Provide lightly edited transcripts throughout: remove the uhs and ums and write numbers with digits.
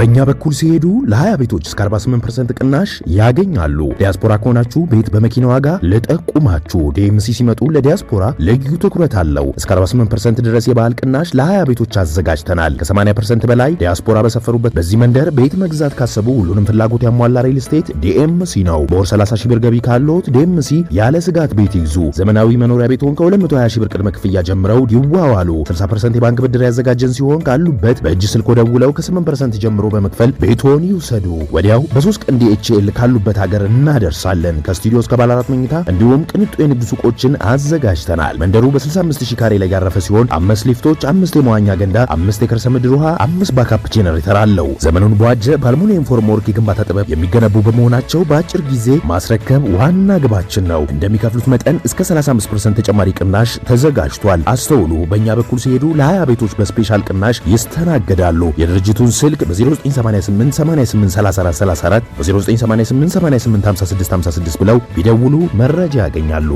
በእኛ በኩል ሲሄዱ ለ20 ቤቶች እስከ 48% ቅናሽ ያገኛሉ። ዲያስፖራ ከሆናችሁ ቤት በመኪና ዋጋ ልጠቁማችሁ። ዲኤምሲ ሲመጡ ለዲያስፖራ ልዩ ትኩረት አለው። እስከ 48% ድረስ የባህል ቅናሽ ለ20 ቤቶች አዘጋጅተናል። ከ80% በላይ ዲያስፖራ በሰፈሩበት በዚህ መንደር ቤት መግዛት ካሰቡ ሁሉንም ፍላጎት ያሟላ ሪል ስቴት ዲኤምሲ ነው። በወር 30 ሺህ ብር ገቢ ካለዎት ዲኤምሲ ያለ ስጋት ቤት ይግዙ። ዘመናዊ መኖሪያ ቤትዎን ከ220 ሺህ ብር ቅድመ ክፍያ ጀምረው ይዋዋሉ። 60% የባንክ ብድር ያዘጋጀን ሲሆን ካሉበት በእጅ ስልክ ደውለው ከ8% ጀምሮ በመክፈል ቤቶን ይውሰዱ። ወዲያው በ3 ቀን ዲኤችኤል ካሉበት ሀገር እናደርሳለን። ከስቱዲዮ እስከ ባለ 4 መኝታ እንዲሁም ቅንጡ የንግድ ሱቆችን አዘጋጅተናል። መንደሩ በ65000 ካሬ ላይ ያረፈ ሲሆን 5 ሊፍቶች፣ 5 የመዋኛ ገንዳ፣ 5 የከርሰ ምድር ውሃ፣ 5 ባካፕ ጄነሬተር አለው። ዘመኑን በዋጀ በአልሙኒየም ፎርምወርክ የግንባታ ጥበብ የሚገነቡ በመሆናቸው በአጭር ጊዜ ማስረከብ ዋና ግባችን ነው። እንደሚከፍሉት መጠን እስከ 35% ተጨማሪ ቅናሽ ተዘጋጅቷል። አስተውሉ። በእኛ በኩል ሲሄዱ ለ20 ቤቶች በስፔሻል ቅናሽ ይስተናገዳሉ። የድርጅቱን ስልክ በ0988 883434 በ0988 885656 ብለው ቢደውሉ መረጃ ያገኛሉ።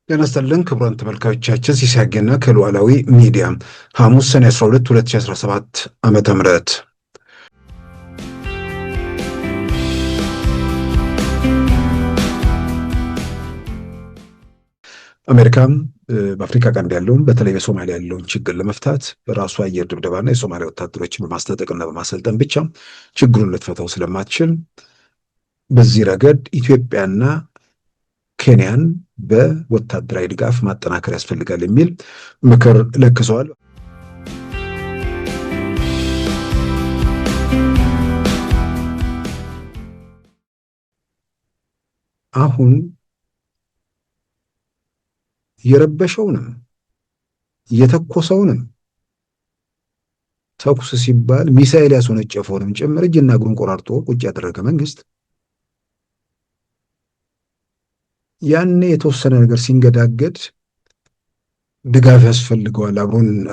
ጤና ይስጥልን ክቡራን ተመልካቾቻችን፣ ሲሳይ አጌና ከሉዓላዊ ሚዲያ ሐሙስ ሰኔ 12 2017 ዓመተ ምህረት አሜሪካም በአፍሪካ ቀንድ ያለውን በተለይ በሶማሊያ ያለውን ችግር ለመፍታት በራሱ አየር ድብደባና የሶማሊያ ወታደሮችን በማስታጠቅና በማሰልጠን ብቻ ችግሩን ልትፈታው ስለማትችል በዚህ ረገድ ኢትዮጵያና ኬንያን በወታደራዊ ድጋፍ ማጠናከር ያስፈልጋል የሚል ምክር ለግሰዋል። አሁን የረበሸውንም የተኮሰውንም ተኩስ ሲባል ሚሳኤል ያስወነጨፈውንም ጭምር እጅና እግሩን ቆራርጦ ቁጭ ያደረገ መንግስት ያኔ የተወሰነ ነገር ሲንገዳገድ ድጋፍ ያስፈልገዋል።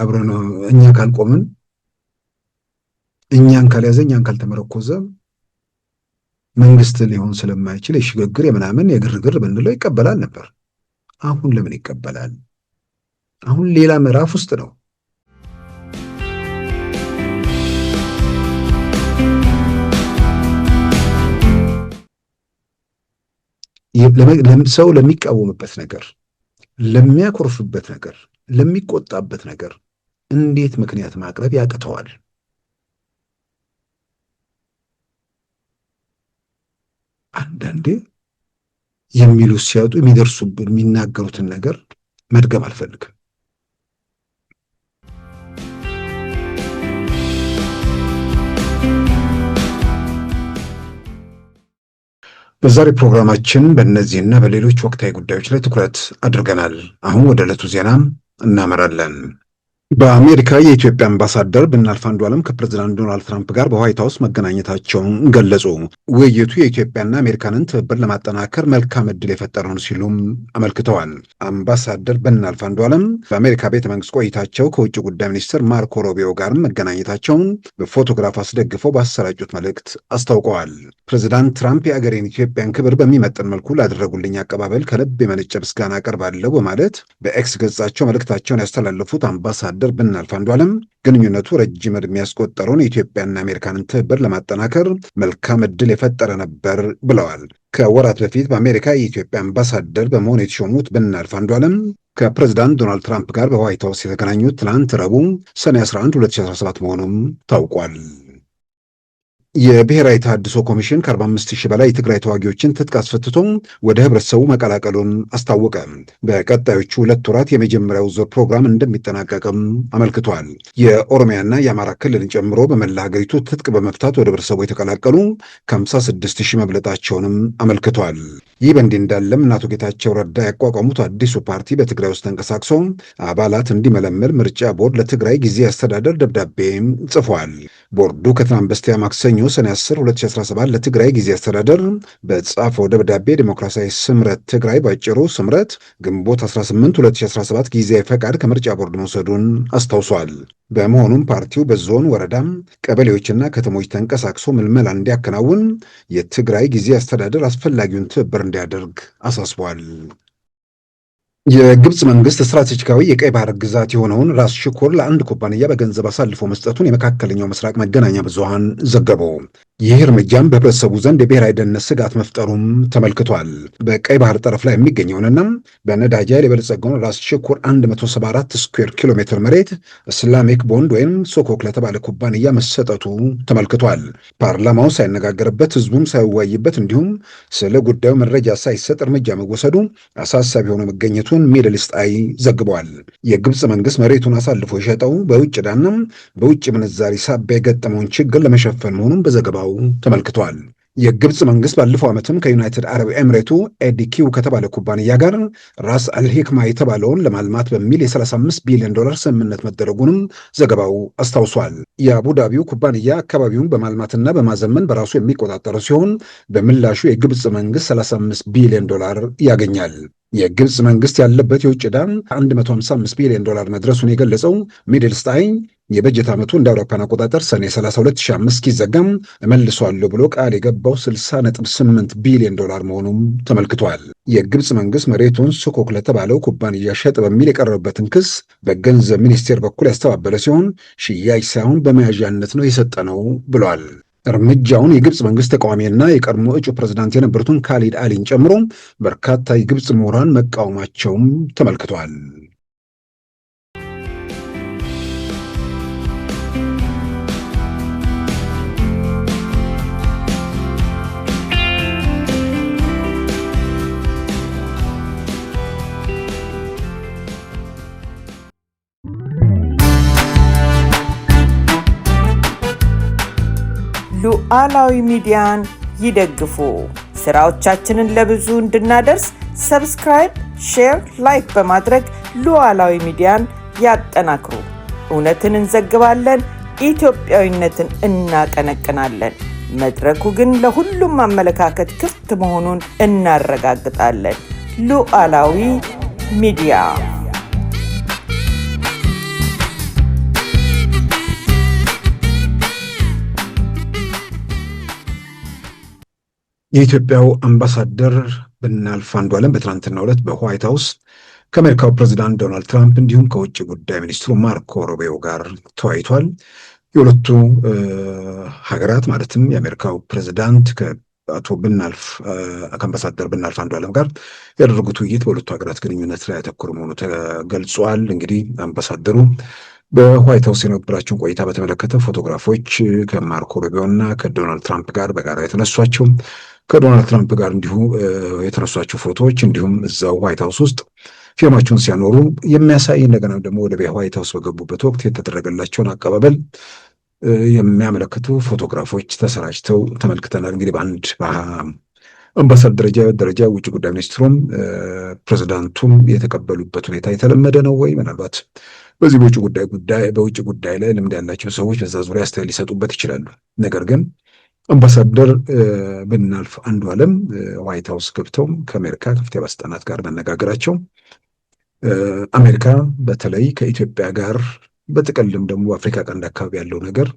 አብረን እኛ ካልቆምን፣ እኛን ካልያዘ፣ እኛን ካልተመረኮዘ መንግስት ሊሆን ስለማይችል የሽግግር የምናምን የግርግር ብንለው ይቀበላል ነበር። አሁን ለምን ይቀበላል? አሁን ሌላ ምዕራፍ ውስጥ ነው። ሰው ለሚቃወምበት ነገር፣ ለሚያኮርፍበት ነገር፣ ለሚቆጣበት ነገር እንዴት ምክንያት ማቅረብ ያቅተዋል? አንዳንዴ የሚሉት ሲያጡ የሚደርሱብን የሚናገሩትን ነገር መድገም አልፈልግም። በዛሬ ፕሮግራማችን በእነዚህና በሌሎች ወቅታዊ ጉዳዮች ላይ ትኩረት አድርገናል። አሁን ወደ ዕለቱ ዜና እናመራለን። በአሜሪካ የኢትዮጵያ አምባሳደር ብናልፍ አንዱዓለም ከፕሬዝዳንት ዶናልድ ትራምፕ ጋር በዋይት ሀውስ መገናኘታቸውን ገለጹ። ውይይቱ የኢትዮጵያና አሜሪካንን ትብብር ለማጠናከር መልካም ዕድል የፈጠረ ነው ሲሉም አመልክተዋል። አምባሳደር ብናልፍ አንዱዓለም በአሜሪካ ቤተ መንግስት ቆይታቸው ከውጭ ጉዳይ ሚኒስትር ማርኮ ሮቢዮ ጋርም መገናኘታቸውን በፎቶግራፍ አስደግፈው ባሰራጩት መልእክት አስታውቀዋል። ፕሬዝዳንት ትራምፕ የአገሬን ኢትዮጵያን ክብር በሚመጥን መልኩ ላደረጉልኝ አቀባበል ከልብ የመነጨ ምስጋና አቀርባለሁ በማለት በኤክስ ገጻቸው መልእክታቸውን ያስተላለፉት አምባሳደር ብናልፍ አንዱዓለም ግንኙነቱ ረጅም ዕድሜ ያስቆጠረውን የኢትዮጵያና አሜሪካንን ትብብር ለማጠናከር መልካም ዕድል የፈጠረ ነበር ብለዋል። ከወራት በፊት በአሜሪካ የኢትዮጵያ አምባሳደር በመሆን የተሾሙት ብናልፍ አንዱዓለም ከፕሬዝዳንት ዶናልድ ትራምፕ ጋር በዋይት ሀውስ የተገናኙት ትናንት ረቡዕ ሰኔ 11 2017 መሆኑም ታውቋል። የብሔራዊ ተሃድሶ ኮሚሽን ከ45,000 በላይ የትግራይ ተዋጊዎችን ትጥቅ አስፈትቶ ወደ ህብረተሰቡ መቀላቀሉን አስታወቀ። በቀጣዮቹ 2 ወራት የመጀመሪያው ዙር ፕሮግራም እንደሚጠናቀቅም አመልክቷል። የኦሮሚያና የአማራ ክልልን ጨምሮ በመላ ሀገሪቱ ትጥቅ በመፍታት ወደ ህብረተሰቡ የተቀላቀሉ ከ56,000 መብለጣቸውንም አመልክቷል። ይህ በእንዲህ እንዳለም አቶ ጌታቸው ረዳ ያቋቋሙት አዲሱ ፓርቲ በትግራይ ውስጥ ተንቀሳቅሶ አባላት እንዲመለምል ምርጫ ቦርድ ለትግራይ ጊዜያዊ አስተዳደር ደብዳቤ ጽፏል። ቦርዱ ከትናንት በስቲያ ማክሰኞ ሰኔ 10 2017 ለትግራይ ጊዜያዊ አስተዳደር በጻፈው ደብዳቤ ዲሞክራሲያዊ ስምረት ትግራይ ባጭሩ ስምረት ግንቦት 18 2017 ጊዜያዊ ፈቃድ ከምርጫ ቦርድ መውሰዱን አስታውሷል። በመሆኑም ፓርቲው በዞን ወረዳም፣ ቀበሌዎችና ከተሞች ተንቀሳቅሶ ምልመላ እንዲያከናውን የትግራይ ጊዜያዊ አስተዳደር አስፈላጊውን ትብብር እንዲያደርግ አሳስቧል። የግብፅ መንግስት ስትራቴጂካዊ የቀይ ባህር ግዛት የሆነውን ራስ ሽኮር ለአንድ ኩባንያ በገንዘብ አሳልፎ መስጠቱን የመካከለኛው ምስራቅ መገናኛ ብዙሃን ዘገቡ። ይህ እርምጃም በህብረተሰቡ ዘንድ የብሔራዊ ደህንነት ስጋት መፍጠሩም ተመልክቷል። በቀይ ባህር ጠረፍ ላይ የሚገኘውንና በነዳጅ ኃይል የበለጸገውን ራስ ሽኮር 174 ስኩዌር ኪሎ ሜትር መሬት እስላሚክ ቦንድ ወይም ሶኮክ ለተባለ ኩባንያ መሰጠቱ ተመልክቷል። ፓርላማው ሳይነጋገርበት፣ ህዝቡም ሳይወያይበት እንዲሁም ስለ ጉዳዩ መረጃ ሳይሰጥ እርምጃ መወሰዱ አሳሳቢ ሆኖ መገኘቱ ሚድል ኢስት አይ ዘግቧል። የግብፅ መንግስት መሬቱን አሳልፎ የሸጠው በውጭ ዕዳና በውጭ ምንዛሪ ሳቢያ የገጠመውን ችግር ለመሸፈን መሆኑን በዘገባው ተመልክቷል። የግብፅ መንግስት ባለፈው ዓመትም ከዩናይትድ አረብ ኤምሬቱ ኤዲኪው ከተባለ ኩባንያ ጋር ራስ አልሂክማ የተባለውን ለማልማት በሚል የ35 ቢሊዮን ዶላር ስምምነት መደረጉንም ዘገባው አስታውሷል። የአቡዳቢው ኩባንያ አካባቢውን በማልማትና በማዘመን በራሱ የሚቆጣጠረው ሲሆን በምላሹ የግብፅ መንግስት 35 ቢሊዮን ዶላር ያገኛል። የግብፅ መንግስት ያለበት የውጭ ዕዳ 155 ቢሊዮን ዶላር መድረሱን የገለጸው ሚድል ኢስት አይ የበጀት ዓመቱ እንደ አውሮፓውያን አቆጣጠር ሰኔ 30 2005 እስኪዘጋም እመልሰዋለሁ ብሎ ቃል የገባው 60.8 ቢሊዮን ዶላር መሆኑም ተመልክቷል። የግብፅ መንግስት መሬቱን ሱኮክ ለተባለው ኩባንያ ሸጠ በሚል የቀረበበትን ክስ በገንዘብ ሚኒስቴር በኩል ያስተባበለ ሲሆን ሽያጭ ሳይሆን በመያዣነት ነው የሰጠ ነው ብሏል። እርምጃውን የግብፅ መንግስት ተቃዋሚና የቀድሞ እጩ ፕሬዝዳንት የነበሩትን ካሊድ አሊን ጨምሮ በርካታ የግብፅ ምሁራን መቃወማቸውም ተመልክቷል። ሉዓላዊ ሚዲያን ይደግፉ። ስራዎቻችንን ለብዙ እንድናደርስ ሰብስክራይብ፣ ሼር፣ ላይክ በማድረግ ሉዓላዊ ሚዲያን ያጠናክሩ። እውነትን እንዘግባለን፣ ኢትዮጵያዊነትን እናቀነቅናለን። መድረኩ ግን ለሁሉም አመለካከት ክፍት መሆኑን እናረጋግጣለን። ሉዓላዊ ሚዲያ የኢትዮጵያው አምባሳደር ብናልፍ አንዱዓለም በትናንትናው ዕለት በዋይት ሃውስ ከአሜሪካው ፕሬዚዳንት ዶናልድ ትራምፕ እንዲሁም ከውጭ ጉዳይ ሚኒስትሩ ማርኮ ሩቢዮ ጋር ተወያይቷል። የሁለቱ ሀገራት ማለትም የአሜሪካው ፕሬዚዳንት ከአቶ ብናልፍ ከአምባሳደር ብናልፍ አንዱዓለም ጋር ያደረጉት ውይይት በሁለቱ ሀገራት ግንኙነት ላይ ያተኮረ መሆኑ ተገልጿል። እንግዲህ አምባሳደሩ በዋይት ሃውስ የነበራቸውን ቆይታ በተመለከተ ፎቶግራፎች ከማርኮ ሩቢዮ እና ከዶናልድ ትራምፕ ጋር በጋራ የተነሷቸው ከዶናልድ ትራምፕ ጋር እንዲሁ የተነሷቸው ፎቶዎች እንዲሁም እዛው ዋይት ሃውስ ውስጥ ፊርማቸውን ሲያኖሩ የሚያሳይ እንደገና ደግሞ ወደ ዋይት ሃውስ በገቡበት ወቅት የተደረገላቸውን አቀባበል የሚያመለክቱ ፎቶግራፎች ተሰራጭተው ተመልክተናል። እንግዲህ በአንድ አምባሳደር ደረጃ ውጭ ጉዳይ ሚኒስትሩም ፕሬዚዳንቱም የተቀበሉበት ሁኔታ የተለመደ ነው ወይ? ምናልባት በዚህ በውጭ ጉዳይ ላይ ልምድ ያላቸው ሰዎች በዛ ዙሪያ አስተያየት ሊሰጡበት ይችላሉ። ነገር ግን አምባሳደር ብናልፍ አንዱዓለም ዋይት ሃውስ ገብተው ከአሜሪካ ከፍተኛ ባለስልጣናት ጋር መነጋገራቸው አሜሪካ በተለይ ከኢትዮጵያ ጋር በጥቅልም ደግሞ በአፍሪካ ቀንድ አካባቢ ያለው ነገር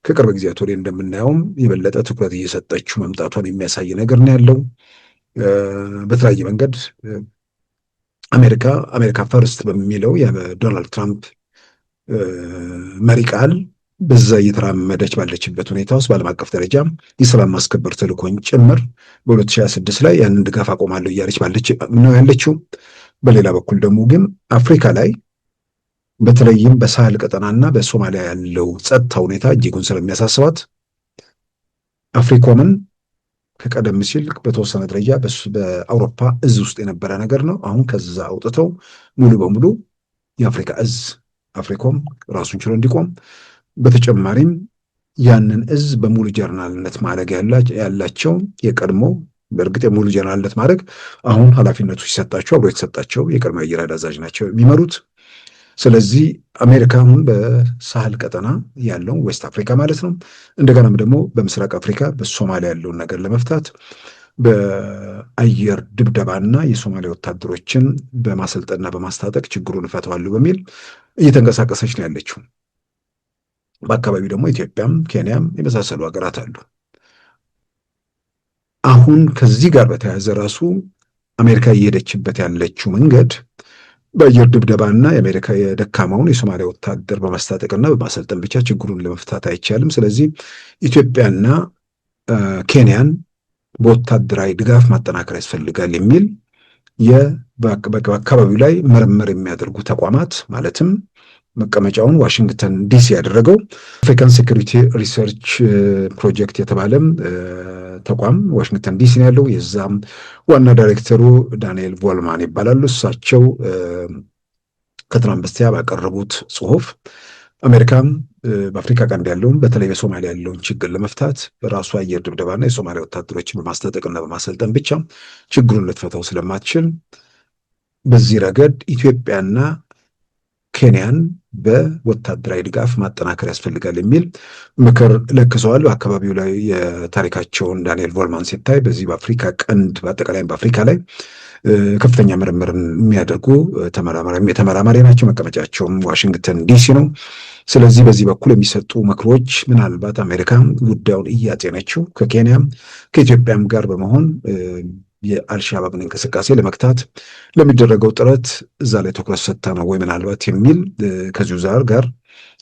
ከቅርብ ጊዜያት ወዲህ እንደምናየውም የበለጠ ትኩረት እየሰጠችው መምጣቷን የሚያሳይ ነገር ነው ያለው። በተለያየ መንገድ አሜሪካ ፈርስት በሚለው የዶናልድ ትራምፕ መሪ ቃል በዛ እየተራመደች ባለችበት ሁኔታ ውስጥ በዓለም አቀፍ ደረጃ የሰላም ማስከበር ተልዕኮን ጭምር በ2026 ላይ ያንን ድጋፍ አቆማለሁ እያለች ነው ያለችው። በሌላ በኩል ደግሞ ግን አፍሪካ ላይ በተለይም በሳህል ቀጠናና በሶማሊያ ያለው ጸጥታ ሁኔታ እጅጉን ስለሚያሳስባት አፍሪኮምን ከቀደም ሲል በተወሰነ ደረጃ በአውሮፓ እዝ ውስጥ የነበረ ነገር ነው። አሁን ከዛ አውጥተው ሙሉ በሙሉ የአፍሪካ እዝ አፍሪኮም ራሱን ችሎ እንዲቆም በተጨማሪም ያንን እዝ በሙሉ ጀነራልነት ማዕረግ ያላቸው የቀድሞ በእርግጥ የሙሉ ጀነራልነት ማዕረግ አሁን ኃላፊነቱ ሲሰጣቸው አብሮ የተሰጣቸው የቀድሞ አየር ኃይል አዛዥ ናቸው የሚመሩት። ስለዚህ አሜሪካ አሁን በሳህል ቀጠና ያለው ዌስት አፍሪካ ማለት ነው፣ እንደገናም ደግሞ በምስራቅ አፍሪካ በሶማሊያ ያለውን ነገር ለመፍታት በአየር ድብደባና የሶማሊያ ወታደሮችን በማሰልጠንና በማስታጠቅ ችግሩን እፈታዋለሁ በሚል እየተንቀሳቀሰች ነው ያለችው። በአካባቢው ደግሞ ኢትዮጵያም ኬንያም የመሳሰሉ ሀገራት አሉ። አሁን ከዚህ ጋር በተያያዘ ራሱ አሜሪካ እየሄደችበት ያለችው መንገድ በአየር ድብደባና የአሜሪካ የደካማውን የሶማሊያ ወታደር በማስታጠቅና በማሰልጠን ብቻ ችግሩን ለመፍታት አይቻልም። ስለዚህ ኢትዮጵያና ኬንያን በወታደራዊ ድጋፍ ማጠናከር ያስፈልጋል የሚል በአካባቢው ላይ ምርምር የሚያደርጉ ተቋማት ማለትም መቀመጫውን ዋሽንግተን ዲሲ ያደረገው አፍሪካን ሴኩሪቲ ሪሰርች ፕሮጀክት የተባለም ተቋም ዋሽንግተን ዲሲ ነው ያለው። የዛም ዋና ዳይሬክተሩ ዳንኤል ቮልማን ይባላሉ። እሳቸው ከትናንት በስቲያ ባቀረቡት ጽሁፍ አሜሪካም በአፍሪካ ቀንድ ያለውን በተለይ በሶማሊያ ያለውን ችግር ለመፍታት በራሱ አየር ድብደባና የሶማሊያ ወታደሮችን በማስታጠቅና በማሰልጠን ብቻ ችግሩን ልትፈታው ስለማትችል በዚህ ረገድ ኢትዮጵያና ኬንያን በወታደራዊ ድጋፍ ማጠናከር ያስፈልጋል የሚል ምክር ለግሰዋል። በአካባቢው ላይ የታሪካቸውን ዳንኤል ቮልማን ሲታይ በዚህ በአፍሪካ ቀንድ በአጠቃላይ በአፍሪካ ላይ ከፍተኛ ምርምርን የሚያደርጉ ተመራማሪ ናቸው። መቀመጫቸውም ዋሽንግተን ዲሲ ነው። ስለዚህ በዚህ በኩል የሚሰጡ ምክሮች ምናልባት አሜሪካ ጉዳዩን እያጤነችው ከኬንያም ከኢትዮጵያም ጋር በመሆን የአልሻባብን እንቅስቃሴ ለመክታት ለሚደረገው ጥረት እዛ ላይ ትኩረት ሰጥታ ነው ወይ ምናልባት የሚል ከዚሁ ጋር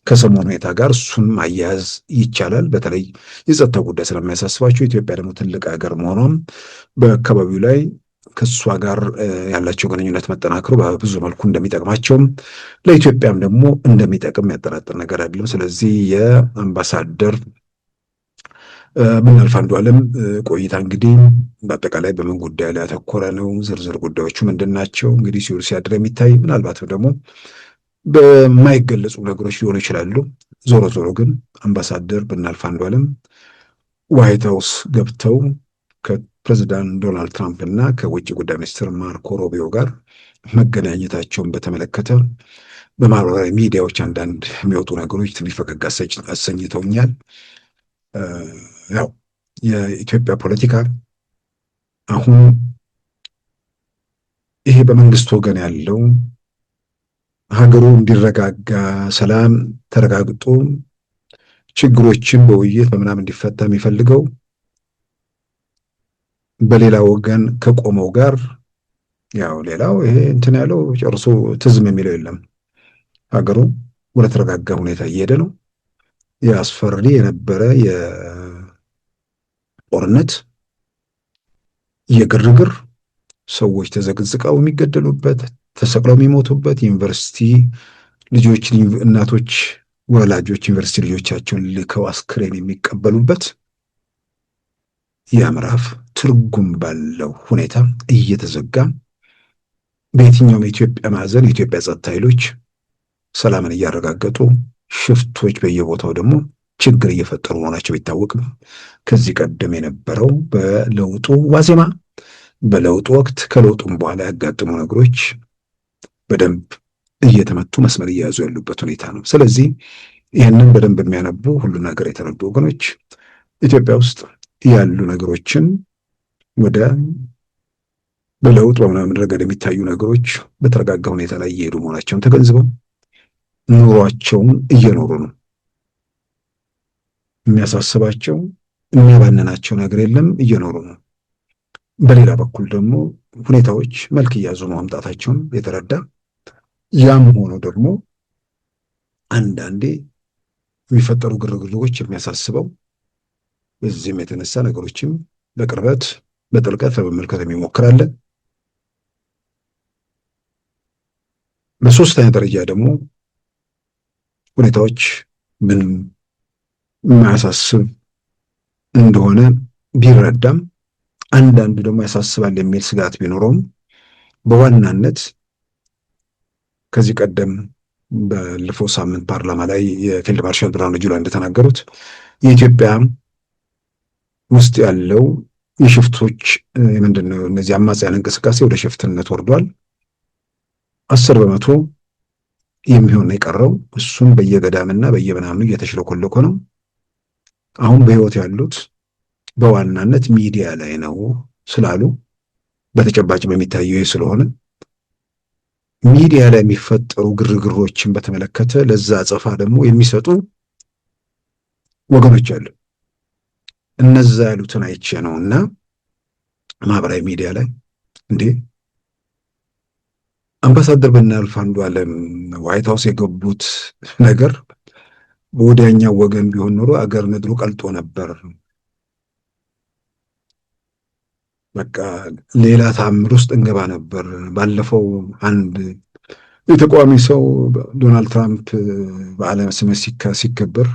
ከሰሞኑ ሁኔታ ጋር እሱን ማያያዝ ይቻላል። በተለይ የጸጥታው ጉዳይ ስለሚያሳስባቸው ኢትዮጵያ ደግሞ ትልቅ ሀገር መሆኗም በአካባቢው ላይ ከእሷ ጋር ያላቸው ግንኙነት መጠናከሩ በብዙ መልኩ እንደሚጠቅማቸውም ለኢትዮጵያም ደግሞ እንደሚጠቅም ያጠራጥር ነገር አይደለም። ስለዚህ የአምባሳደር ብናልፍ አንዱዓለም ቆይታ እንግዲህ በአጠቃላይ በምን ጉዳይ ላይ ያተኮረ ነው? ዝርዝር ጉዳዮቹ ምንድን ናቸው? እንግዲህ ሲውል ሲያድር የሚታይ ምናልባትም ደግሞ በማይገለጹ ነገሮች ሊሆኑ ይችላሉ። ዞሮ ዞሮ ግን አምባሳደር ብናልፍ አንዱዓለም ዋይት ሀውስ ገብተው ከፕሬዚዳንት ዶናልድ ትራምፕ እና ከውጭ ጉዳይ ሚኒስትር ማርኮ ሮቢዮ ጋር መገናኘታቸውን በተመለከተ በማህበራዊ ሚዲያዎች አንዳንድ የሚወጡ ነገሮች ትንሽ ፈገግ አሰኝተውኛል። ያው የኢትዮጵያ ፖለቲካ አሁን ይሄ በመንግስት ወገን ያለው ሀገሩ እንዲረጋጋ ሰላም ተረጋግጦ ችግሮችን በውይይት በምናምን እንዲፈታ የሚፈልገው በሌላ ወገን ከቆመው ጋር ያው ሌላው ይሄ እንትን ያለው ጨርሶ ትዝም የሚለው የለም። ሀገሩ ወደ ተረጋጋ ሁኔታ እየሄደ ነው። ያስፈሪ የነበረ የጦርነት የግርግር ሰዎች ተዘቅዝቀው የሚገደሉበት ተሰቅለው የሚሞቱበት ዩኒቨርሲቲ ልጆች እናቶች ወላጆች ዩኒቨርሲቲ ልጆቻቸውን ልከው አስክሬን የሚቀበሉበት ያ ምዕራፍ ትርጉም ባለው ሁኔታ እየተዘጋ በየትኛውም የኢትዮጵያ ማዕዘን የኢትዮጵያ ጸጥታ ኃይሎች ሰላምን እያረጋገጡ ሽፍቶች በየቦታው ደግሞ ችግር እየፈጠሩ መሆናቸው ቢታወቅም ከዚህ ቀደም የነበረው በለውጡ ዋዜማ በለውጡ ወቅት ከለውጡም በኋላ ያጋጥሙ ነገሮች በደንብ እየተመቱ መስመር እየያዙ ያሉበት ሁኔታ ነው። ስለዚህ ይህንን በደንብ የሚያነቡ ሁሉ ነገር የተረዱ ወገኖች ኢትዮጵያ ውስጥ ያሉ ነገሮችን ወደ በለውጥ በምናምን ረገድ የሚታዩ ነገሮች በተረጋጋ ሁኔታ ላይ እየሄዱ መሆናቸውን ተገንዝበው ኑሯቸውን እየኖሩ ነው። የሚያሳስባቸው የሚያባንናቸው ነገር የለም፣ እየኖሩ ነው። በሌላ በኩል ደግሞ ሁኔታዎች መልክ እያዙ መምጣታቸውን የተረዳ ያም ሆኖ ደግሞ አንዳንዴ የሚፈጠሩ ግርግሮች የሚያሳስበው በዚህም የተነሳ ነገሮችም በቅርበት በጥልቀት ለመመልከት የሚሞክራለን። በሶስተኛ ደረጃ ደግሞ ሁኔታዎች ምን የማያሳስብ እንደሆነ ቢረዳም አንዳንዱ ደግሞ ያሳስባል የሚል ስጋት ቢኖረውም በዋናነት ከዚህ ቀደም ባለፈው ሳምንት ፓርላማ ላይ የፊልድ ማርሻል ብርሃኑ ጁላ እንደተናገሩት የኢትዮጵያ ውስጥ ያለው የሽፍቶች ምንድነው እነዚህ አማጽያን እንቅስቃሴ ወደ ሽፍትነት ወርዷል። 10% የሚሆን የቀረው እሱም በየገዳምና በየምናምኑ እየተሽለኮለኮ ነው። አሁን በህይወት ያሉት በዋናነት ሚዲያ ላይ ነው ስላሉ በተጨባጭ በሚታየው ስለሆነ ሚዲያ ላይ የሚፈጠሩ ግርግሮችን በተመለከተ ለዛ አጸፋ ደግሞ የሚሰጡ ወገኖች አሉ። እነዛ ያሉትን አይቼ ነውና ማህበራዊ ሚዲያ ላይ እንዴ አምባሳደር ብናልፍ አንዱዓለም ዋይት ሀውስ የገቡት ነገር በወዲያኛው ወገን ቢሆን ኖሮ አገር ምድሩ ቀልጦ ነበር። በቃ ሌላ ታምር ውስጥ እንገባ ነበር። ባለፈው አንድ የተቃዋሚ ሰው ዶናልድ ትራምፕ በዓለ ሲመት ሲከበር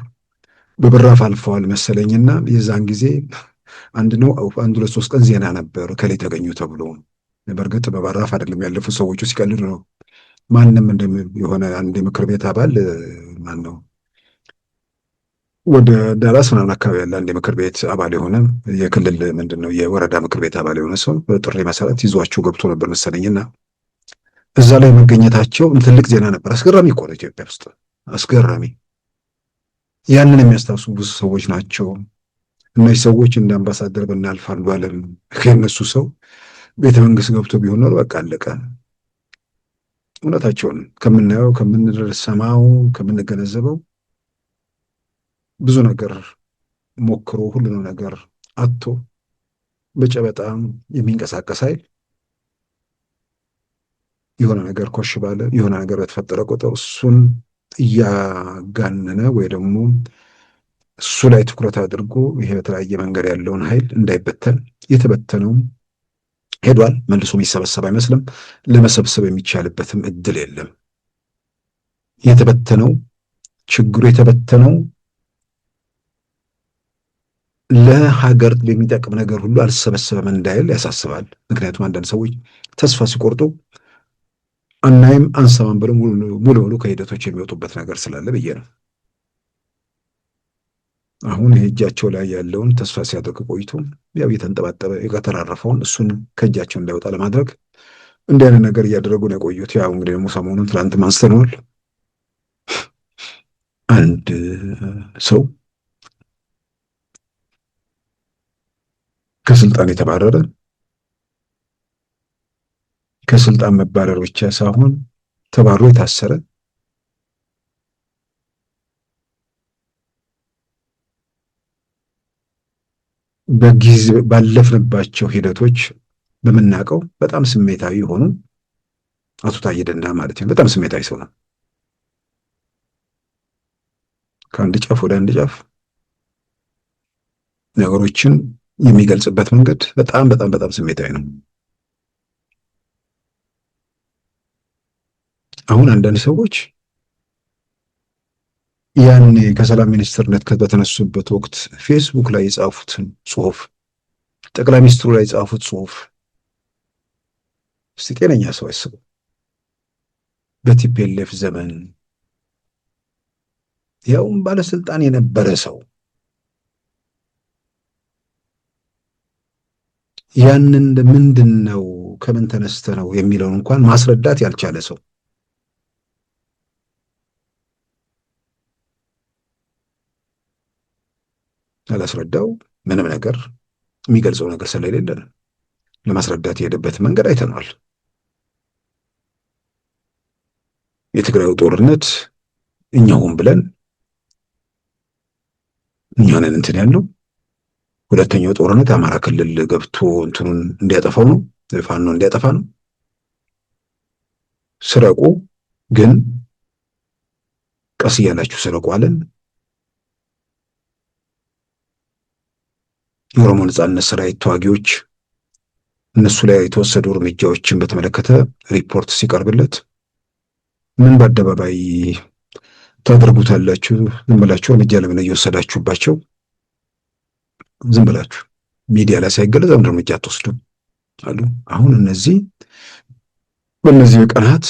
በበራፍ አልፈዋል መሰለኝና የዛን ጊዜ አንድ 2-3 ቀን ዜና ነበር ከሌ ተገኙ ተብሎ። በእርግጥ በበራፍ አይደለም ያለፉ ሰዎቹ ሲቀልዱ ነው። ማንም የሆነ አንድ የምክር ቤት አባል ማን ነው ወደ ዳላስ ምናምን አካባቢ ያለ አንድ የምክር ቤት አባል የሆነ የክልል ምንድን ነው የወረዳ ምክር ቤት አባል የሆነ ሰው በጥሪ መሰረት ይዟቸው ገብቶ ነበር መሰለኝና እዛ ላይ መገኘታቸው ትልቅ ዜና ነበር። አስገራሚ እኮ ነው ኢትዮጵያ ውስጥ አስገራሚ። ያንን የሚያስታውሱ ብዙ ሰዎች ናቸው። እነዚህ ሰዎች እንደ አምባሳደር ብናልፍ አንዱዓለም ከእነሱ ሰው ቤተ መንግስት ገብቶ ቢሆን ኖሮ በቃ አለቀ። እውነታቸውን ከምናየው ከምንሰማው ከምንገነዘበው ብዙ ነገር ሞክሮ ሁሉንም ነገር አጥቶ በጨበጣ የሚንቀሳቀስ ኃይል የሆነ ነገር ኮሽ ባለ የሆነ ነገር በተፈጠረ ቁጥር እሱን እያጋነነ ወይ ደግሞ እሱ ላይ ትኩረት አድርጎ ይሄ በተለያየ መንገድ ያለውን ኃይል እንዳይበተን የተበተነውም ሄዷል። መልሶ የሚሰበሰብ አይመስልም። ለመሰብሰብ የሚቻልበትም እድል የለም። የተበተነው ችግሩ የተበተነው ለሀገር በሚጠቅም ነገር ሁሉ አልሰበሰበም እንዳይል ያሳስባል። ምክንያቱም አንዳንድ ሰዎች ተስፋ ሲቆርጡ አናይም አንሰማም ብለው ሙሉ ከሂደቶች የሚወጡበት ነገር ስላለ ብዬ ነው። አሁን ይሄ እጃቸው ላይ ያለውን ተስፋ ሲያደርግ ቆይቶ ያው የተንጠባጠበ የተራረፈውን እሱን ከእጃቸው እንዳይወጣ ለማድረግ እንዲህ አይነት ነገር እያደረጉ ነው የቆዩት። ያው እንግዲህ ደግሞ ሰሞኑን ትላንት አንስተነዋል። አንድ ሰው ከስልጣን የተባረረ ከስልጣን መባረር ብቻ ሳይሆን ተባሮ የታሰረ በጊዜ ባለፍንባቸው ሂደቶች በምናውቀው በጣም ስሜታዊ ሆኑ አቶ ታዬ ደንደዓ ማለት ነው። በጣም ስሜታዊ ሰው ነው። ከአንድ ጫፍ ወደ አንድ ጫፍ ነገሮችን የሚገልጽበት መንገድ በጣም በጣም በጣም ስሜታዊ ነው። አሁን አንዳንድ ሰዎች ያኔ ከሰላም ሚኒስትርነት በተነሱበት ወቅት ፌስቡክ ላይ የጻፉትን ጽሁፍ፣ ጠቅላይ ሚኒስትሩ ላይ የጻፉት ጽሁፍ እስቲ ጤነኛ ሰው ያስበው። በቲፒኤልኤፍ ዘመን ያውም ባለስልጣን የነበረ ሰው ያንን ምንድን ነው ከምን ተነስተ ነው የሚለውን እንኳን ማስረዳት ያልቻለ ሰው አላስረዳው ምንም ነገር የሚገልጸው ነገር ስለሌለ ነው። ለማስረዳት የሄደበት መንገድ አይተናል። የትግራዩ ጦርነት እኛውም ብለን እኛንን እንትን ያለው ሁለተኛው ጦርነት አማራ ክልል ገብቶ እንትኑን እንዲያጠፋው ነው፣ ፋኖ እንዲያጠፋ ነው። ስረቁ ግን ቀስ እያላችሁ ስረቁ አለን። የኦሮሞ ነጻነት ሰራዊት ተዋጊዎች እነሱ ላይ የተወሰዱ እርምጃዎችን በተመለከተ ሪፖርት ሲቀርብለት ምን በአደባባይ ታደርጉታላችሁ? ዝም ብላችሁ እርምጃ ለምን እየወሰዳችሁባቸው? ዝም ብላችሁ ሚዲያ ላይ ሳይገለጽ አንድ እርምጃ አትወስዱም አሉ። አሁን በእነዚህ ቀናት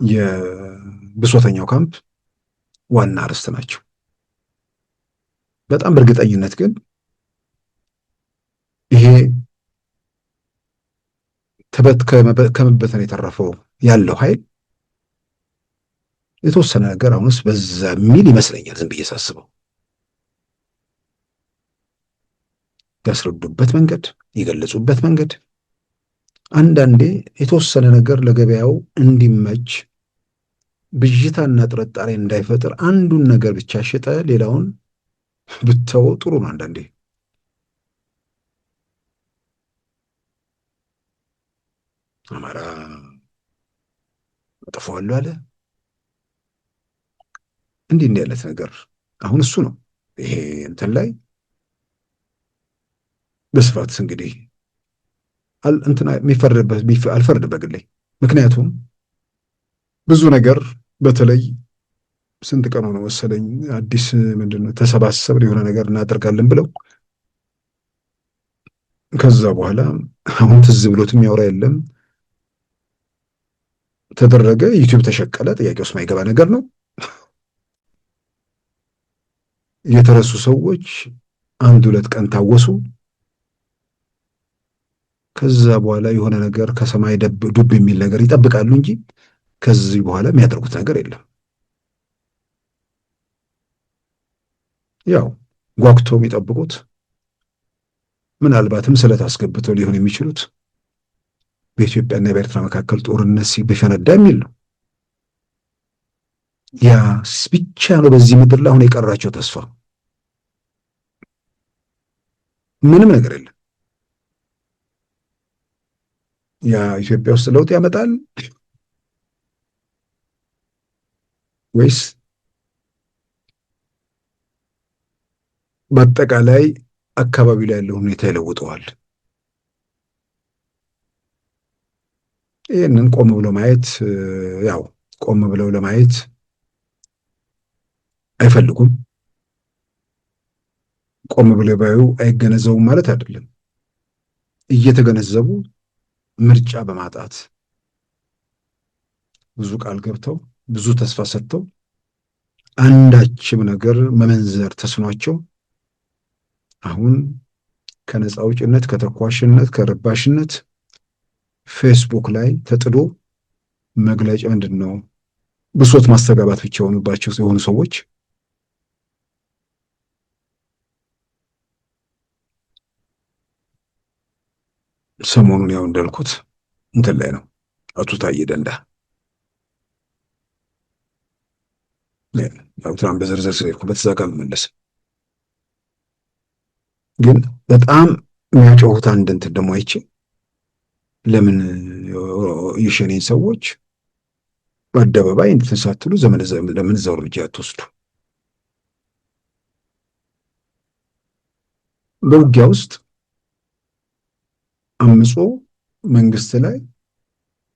የብሶተኛው ካምፕ ዋና አርዕስት ናቸው። በጣም በእርግጠኝነት ግን ይሄ ከመበተን የተረፈው ያለው ኃይል የተወሰነ ነገር አሁንስ በዛ የሚል ይመስለኛል። ዝም ብዬ ሳስበው ያስረዱበት መንገድ፣ የገለጹበት መንገድ አንዳንዴ የተወሰነ ነገር ለገበያው እንዲመች ብዥታና ጥርጣሬ እንዳይፈጥር አንዱን ነገር ብቻ ሽጠ ሌላውን ብተው ጥሩ ነው። አንዳንዴ አማራ አጠፋዋለሁ አለ። እንዲህ አይነት ነገር አሁን እሱ ነው ይሄ እንትን ላይ በስፋት እንግዲህ እንትና የሚፈርድበት አልፈርድበት ግሌ። ምክንያቱም ብዙ ነገር በተለይ ስንት ቀን ሆነ መሰለኝ አዲስ ምንድነው ተሰባሰብን የሆነ ነገር እናደርጋለን ብለው ከዛ በኋላ አሁን ትዝ ብሎት የሚያወራ የለም። ተደረገ፣ ዩቲዩብ ተሸቀለ። ጥያቄ ውስጥ ማይገባ ነገር ነው። የተረሱ ሰዎች አንድ ሁለት ቀን ታወሱ። ከዛ በኋላ የሆነ ነገር ከሰማይ ዱብ የሚል ነገር ይጠብቃሉ እንጂ ከዚህ በኋላ የሚያደርጉት ነገር የለም። ያው ጓጉተው የሚጠብቁት ምናልባትም ስለት አስገብተው ሊሆን የሚችሉት በኢትዮጵያና በኤርትራ መካከል ጦርነት ቢፈነዳ የሚል ነው። ያ ብቻ ነው በዚህ ምድር ላይ አሁን የቀራቸው ተስፋ። ምንም ነገር የለም። ያ ኢትዮጵያ ውስጥ ለውጥ ያመጣል ወይስ በአጠቃላይ አካባቢው ላይ ያለው ሁኔታ ይለውጠዋል? ይህንን ቆም ብሎ ማየት ያው ቆም ብለው ለማየት አይፈልጉም። ቆም ብለው ባዩ አይገነዘቡም ማለት አይደለም። እየተገነዘቡ ምርጫ በማጣት ብዙ ቃል ገብተው ብዙ ተስፋ ሰጥተው አንዳችም ነገር መመንዘር ተስኗቸው አሁን ከነፃ አውጭነት፣ ከተኳሽነት፣ ከረባሽነት ፌስቡክ ላይ ተጥዶ መግለጫ ምንድን ነው ብሶት ማስተጋባት ብቻ የሆኑባቸው የሆኑ ሰዎች ሰሞኑን ያው እንዳልኩት እንትን ላይ ነው አቶ ታዬ ደንዳ ያው ትናንት በዝርዝር ስለሄድኩበት እዛ ጋር መመለስ ግን በጣም የሚያጮሁት አንድ እንትን ደግሞ አይቼ ለምን የሸኔን ሰዎች በአደባባይ እንድትሳትሉ ለምን እዛው እርምጃ አትወስዱ? በውጊያ ውስጥ አምጾ መንግስት ላይ፣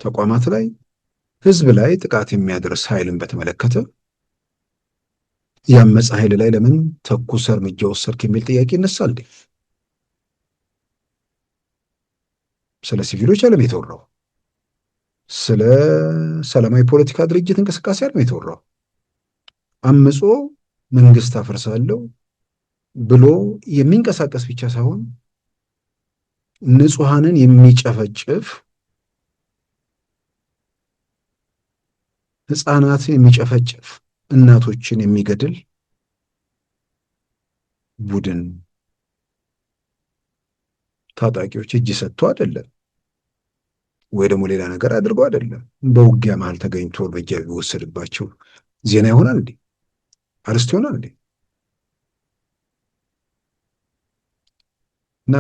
ተቋማት ላይ፣ ህዝብ ላይ ጥቃት የሚያደርስ ኃይልን በተመለከተ ያመፀ ኃይል ላይ ለምን ተኩስ እርምጃ ወሰድክ የሚል ጥያቄ ይነሳል። ስለ ሲቪሎች ዓለም የተወራው ስለ ሰላማዊ ፖለቲካ ድርጅት እንቅስቃሴ ዓለም የተወራው አምጾ መንግስት አፈርሳለሁ ብሎ የሚንቀሳቀስ ብቻ ሳይሆን ንጹሐንን የሚጨፈጭፍ ህፃናትን የሚጨፈጭፍ እናቶችን የሚገድል ቡድን ታጣቂዎች እጅ ሰጥቶ አይደለም ወይ ደግሞ ሌላ ነገር አድርገው አይደለም። በውጊያ መሀል ተገኝቶ እርምጃ ቢወሰድባቸው ዜና ይሆናል እንዴ? አርስት ይሆናል እንዴ? እና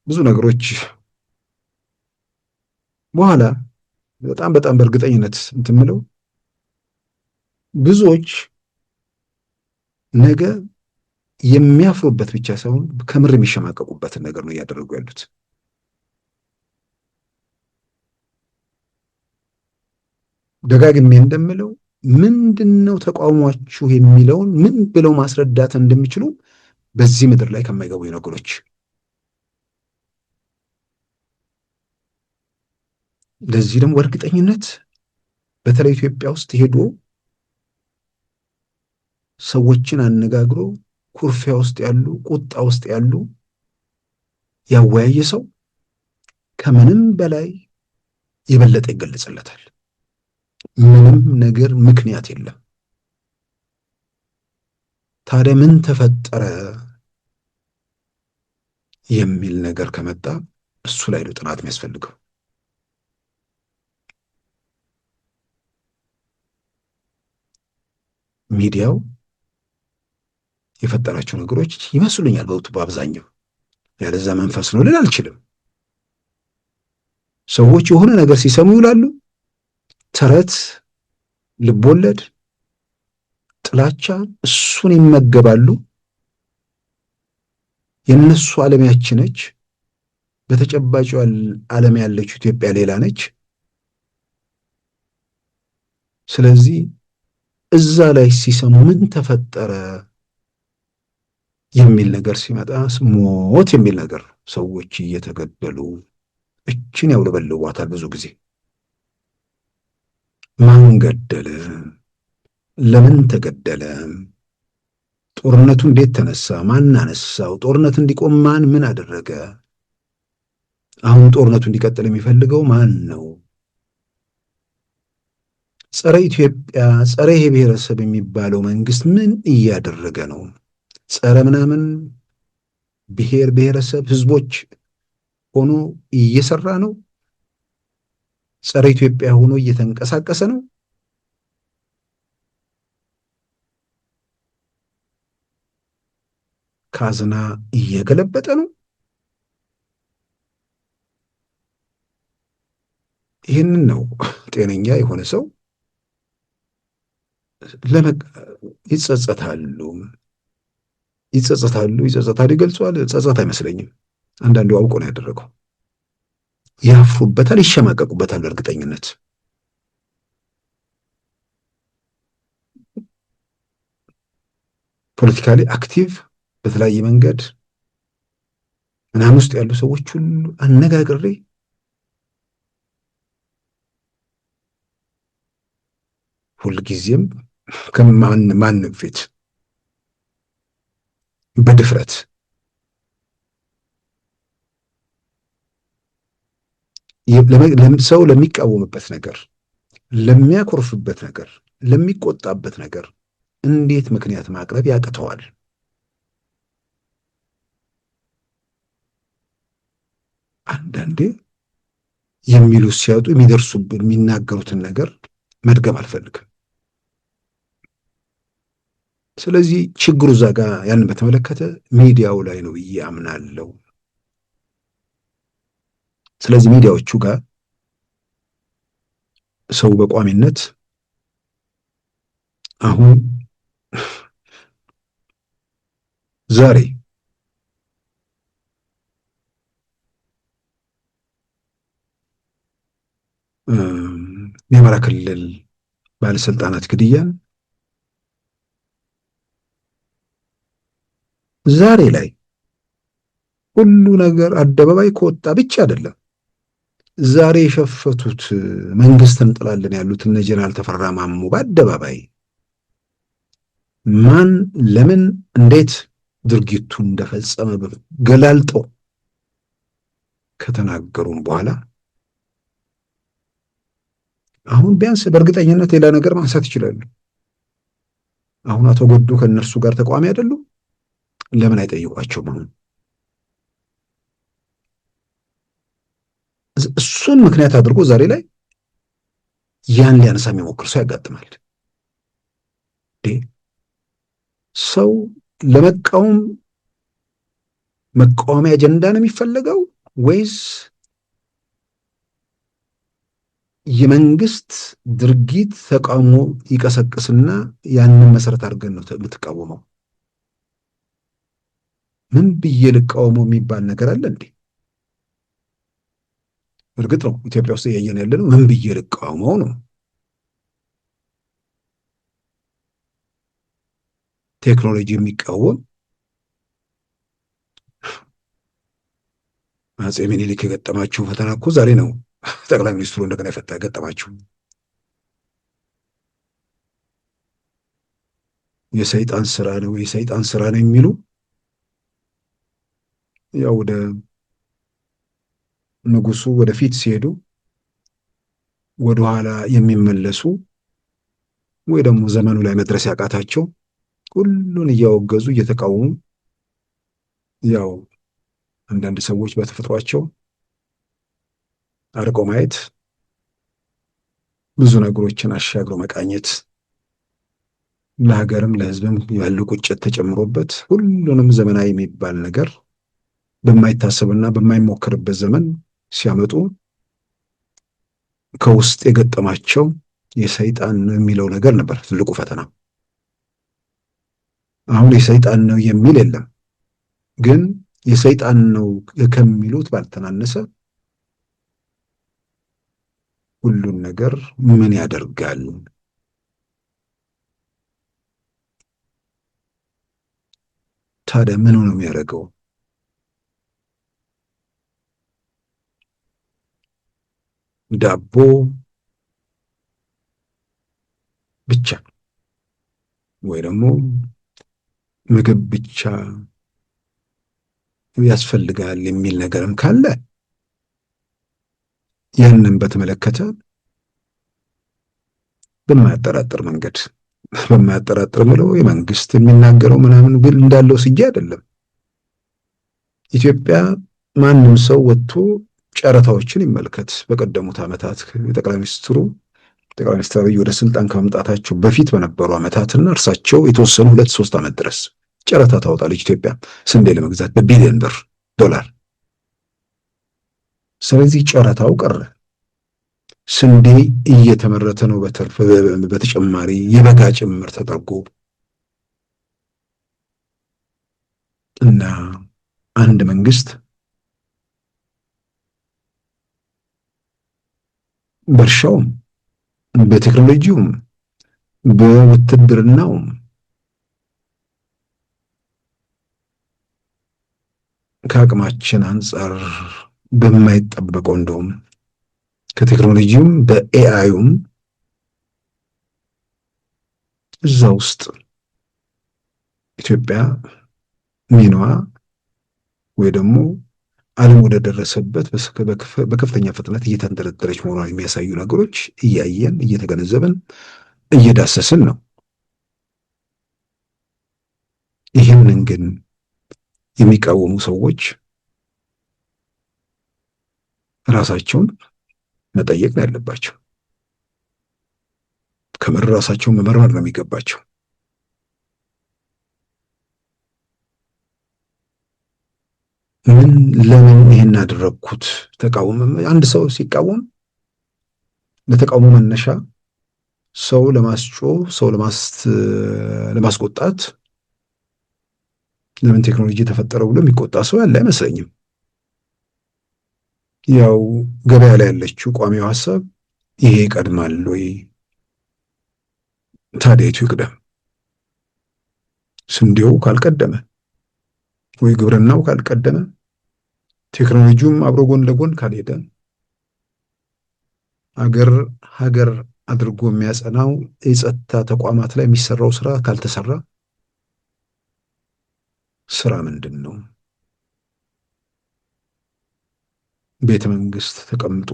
ብዙ ነገሮች በኋላ በጣም በእርግጠኝነት እንትን የምለው ብዙዎች ነገ የሚያፍሩበት ብቻ ሳይሆን ከምር የሚሸማቀቁበትን ነገር ነው እያደረጉ ያሉት። ደጋግሜ እንደምለው ምንድነው ተቃውሟችሁ የሚለውን ምን ብለው ማስረዳት እንደሚችሉ በዚህ ምድር ላይ ከማይገቡ ነገሮች ለዚህ ደግሞ እርግጠኝነት በተለይ ኢትዮጵያ ውስጥ ሄዶ ሰዎችን አነጋግሮ ኩርፊያ ውስጥ ያሉ ቁጣ ውስጥ ያሉ ያወያየ ሰው ከምንም በላይ የበለጠ ይገለጽለታል። ምንም ነገር ምክንያት የለም። ታዲያ ምን ተፈጠረ የሚል ነገር ከመጣ እሱ ላይ ነው ጥናት የሚያስፈልገው። ሚዲያው የፈጠራቸው ነገሮች ይመስሉኛል በአብዛኛው ያለዛ መንፈስ ነው ልል አልችልም። ሰዎች የሆነ ነገር ሲሰሙ ይውላሉ። ተረት፣ ልቦለድ፣ ጥላቻ እሱን ይመገባሉ። የነሱ ዓለም ያቺ ነች። በተጨባጭ ዓለም ያለችው ኢትዮጵያ ሌላ ነች። ስለዚህ እዛ ላይ ሲሰሙ ምን ተፈጠረ የሚል ነገር ሲመጣ ሞት የሚል ነገር ነው። ሰዎች እየተገደሉ እችን ያውለበልቧታል። ብዙ ጊዜ ማን ገደለ? ለምን ተገደለ? ጦርነቱ እንዴት ተነሳ? ማን አነሳው? ጦርነት እንዲቆም ማን ምን አደረገ? አሁን ጦርነቱ እንዲቀጥል የሚፈልገው ማን ነው? ጸረ ኢትዮጵያ፣ ጸረ ይሄ ብሔረሰብ የሚባለው መንግስት ምን እያደረገ ነው? ጸረ ምናምን ብሔር ብሔረሰብ ህዝቦች ሆኖ እየሰራ ነው? ጸረ ኢትዮጵያ ሆኖ እየተንቀሳቀሰ ነው? ካዝና እየገለበጠ ነው? ይህንን ነው ጤነኛ የሆነ ሰው ይጸጸታሉ፣ ይገልጸዋል። ጸጸት አይመስለኝም። አንዳንዱ አውቆ ነው ያደረገው። ያፍሩበታል፣ ይሸማቀቁበታል። በእርግጠኝነት ፖለቲካሊ አክቲቭ በተለያየ መንገድ ምናምን ውስጥ ያሉ ሰዎች ሁሉ አነጋግሬ ሁልጊዜም ከማንም ፊት በድፍረት ሰው ለሚቃወምበት ነገር፣ ለሚያኮርፍበት ነገር፣ ለሚቆጣበት ነገር እንዴት ምክንያት ማቅረብ ያቅተዋል? አንዳንዴ የሚሉት ሲያጡ የሚደርሱብን የሚናገሩትን ነገር መድገም አልፈልግም። ስለዚህ ችግሩ እዛ ጋር ያንን በተመለከተ ሚዲያው ላይ ነው ብዬ አምናለሁ። ስለዚህ ሚዲያዎቹ ጋር ሰው በቋሚነት አሁን ዛሬ የአማራ ክልል ባለስልጣናት ግድያን ዛሬ ላይ ሁሉ ነገር አደባባይ ከወጣ ብቻ አይደለም። ዛሬ የሸፈቱት መንግስት እንጥላለን ያሉት እነ ጀነራል ተፈራ ማሞ በአደባባይ ማን ለምን እንዴት ድርጊቱ እንደፈጸመ ገላልጠው ከተናገሩም በኋላ አሁን ቢያንስ በእርግጠኝነት ሌላ ነገር ማንሳት ይችላሉ። አሁን አቶ ገዱ ከእነርሱ ጋር ተቃዋሚ አይደሉም? ለምን አይጠይቋቸውም? አሁን እሱን ምክንያት አድርጎ ዛሬ ላይ ያን ሊያነሳ የሚሞክር ሰው ያጋጥማል። ሰው ለመቃወም መቃወሚያ አጀንዳ ነው የሚፈለገው ወይስ የመንግስት ድርጊት ተቃውሞ ይቀሰቅስና ያንን መሰረት አድርገን ነው የምትቃወመው? ምን ብዬ ልቃወመው የሚባል ነገር አለ እንዴ? እርግጥ ነው ኢትዮጵያ ውስጥ እያየን ያለነው ምን ብዬ ልቃወመው ነው። ቴክኖሎጂ የሚቃወም አፄ ምኒልክ የገጠማችሁ ፈተና እኮ ዛሬ ነው ጠቅላይ ሚኒስትሩ እንደገና ገጠማችሁ። የሰይጣን ስራ ነው የሚሉ ያው ወደ ንጉሱ ወደፊት ሲሄዱ ወደኋላ የሚመለሱ ወይ ደግሞ ዘመኑ ላይ መድረስ ያቃታቸው ሁሉን እያወገዙ እየተቃወሙ ያው አንዳንድ ሰዎች በተፈጥሯቸው አርቆ ማየት ብዙ ነገሮችን አሻግሮ መቃኘት ለሀገርም ለሕዝብም ያሉ ቁጭት ተጨምሮበት ሁሉንም ዘመናዊ የሚባል ነገር በማይታሰብና በማይሞክርበት ዘመን ሲያመጡ ከውስጥ የገጠማቸው የሰይጣን ነው የሚለው ነገር ነበር ትልቁ ፈተና። አሁን የሰይጣን ነው የሚል የለም፣ ግን የሰይጣን ነው ከሚሉት ባልተናነሰ ሁሉን ነገር ምን ያደርጋል? ታዲያ ምን ነው የሚያደርገው? ዳቦ ብቻ ወይ ደግሞ ምግብ ብቻ ያስፈልጋል የሚል ነገርም ካለ ያንን በተመለከተ በማያጠራጥር መንገድ በማያጠራጥር ምለው የመንግስት የሚናገረው ምናምን ብል እንዳለው ስዬ አይደለም። ኢትዮጵያ ማንም ሰው ወጥቶ ጨረታዎችን ይመልከት። በቀደሙት ዓመታት ጠቅላይ ሚኒስትር አብይ ወደ ስልጣን ከመምጣታቸው በፊት በነበሩ ዓመታትና እርሳቸው የተወሰኑ 2-3 ዓመት ድረስ ጨረታ ታወጣለች ኢትዮጵያ ስንዴ ለመግዛት በቢሊዮን ብር ዶላር። ስለዚህ ጨረታው ቀረ። ስንዴ እየተመረተ ነው በተርፍ በተጨማሪ የበጋ ጭምር ተደርጎ እና አንድ መንግስት በእርሻውም በቴክኖሎጂውም በውትድርናውም ከአቅማችን አንጻር በማይጠበቀው እንደውም ከቴክኖሎጂውም በኤአይም እዛ ውስጥ ኢትዮጵያ ሚናዋ ወይ ደግሞ ዓለም ወደ ደረሰበት በከፍተኛ ፍጥነት እየተንደረደረች መሆኗን የሚያሳዩ ነገሮች እያየን እየተገነዘብን እየዳሰስን ነው። ይህንን ግን የሚቃወሙ ሰዎች ራሳቸውን መጠየቅ ነው ያለባቸው። ከምር ራሳቸውን መመርመር ነው የሚገባቸው። ለምን ይሄን አደረግኩት? ተቃውሞ አንድ ሰው ሲቃወም ለተቃውሞ መነሻ ሰው ለማስጮህ ሰው ለማስቆጣት ለምን ቴክኖሎጂ ተፈጠረ ብሎ የሚቆጣ ሰው ያለ አይመስለኝም። ያው ገበያ ላይ ያለችው ቋሚው ሐሳብ ይሄ ይቀድማል ወይ? ታዲያ የቱ ይቅደም? ስንዴው ካልቀደመ ወይ ግብርናው ካልቀደመ ቴክኖሎጂውም አብሮ ጎን ለጎን ካልሄደ ሀገር አድርጎ የሚያጸናው የጸጥታ ተቋማት ላይ የሚሰራው ስራ ካልተሰራ ስራ ምንድን ነው? ቤተ መንግስት ተቀምጦ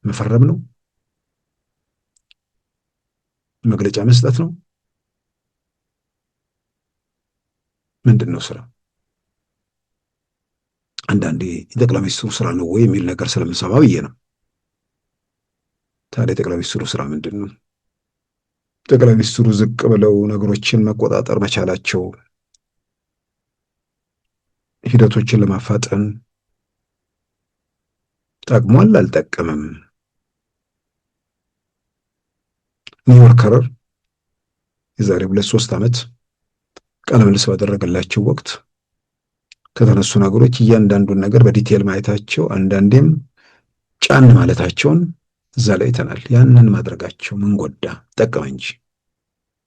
መፈረም ነው? መግለጫ መስጠት ነው? ምንድን ነው ስራ? አንዳንዴ የጠቅላይ ሚኒስትሩ ስራ ነው ወይ የሚል ነገር ስለምሰማ ብዬ ነው። ታዲያ የጠቅላይ ሚኒስትሩ ስራ ምንድን ነው? ጠቅላይ ሚኒስትሩ ዝቅ ብለው ነገሮችን መቆጣጠር መቻላቸው ሂደቶችን ለማፋጠን ጠቅሟል አልጠቀምም? ኒውዮርከር የዛሬ 2-3 ዓመት ቃለ ምልልስ ባደረገላቸው ወቅት ከተነሱ ነገሮች እያንዳንዱን ነገር በዲቴል ማየታቸው አንዳንዴም ጫን ማለታቸውን እዛ ላይ ተናል። ያንን ማድረጋቸው ምን ጎዳ? ጠቀመ እንጂ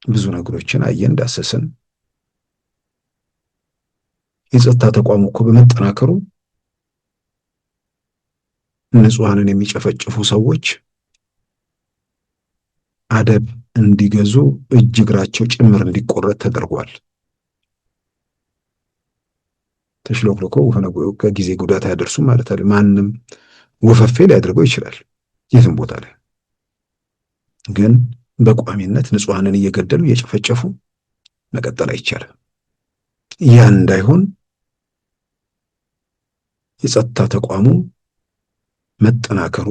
ብዙ ነገሮችን አየን፣ ዳሰስን። የጸጥታ ተቋሙ እኮ በመጠናከሩ ንጹሐንን የሚጨፈጭፉ ሰዎች አደብ እንዲገዙ እጅ እግራቸው ጭምር እንዲቆረጥ ተደርጓል። ተሽሎክሎኮ ሆነ ከጊዜ ጉዳት አያደርሱም ማለት አይደል። ማንም ወፈፌ ሊያደርገው ይችላል የትም ቦታ ላይ። ግን በቋሚነት ንጹሐንን እየገደሉ እየጨፈጨፉ መቀጠል አይቻልም። ያ እንዳይሆን የጸጥታ ተቋሙ መጠናከሩ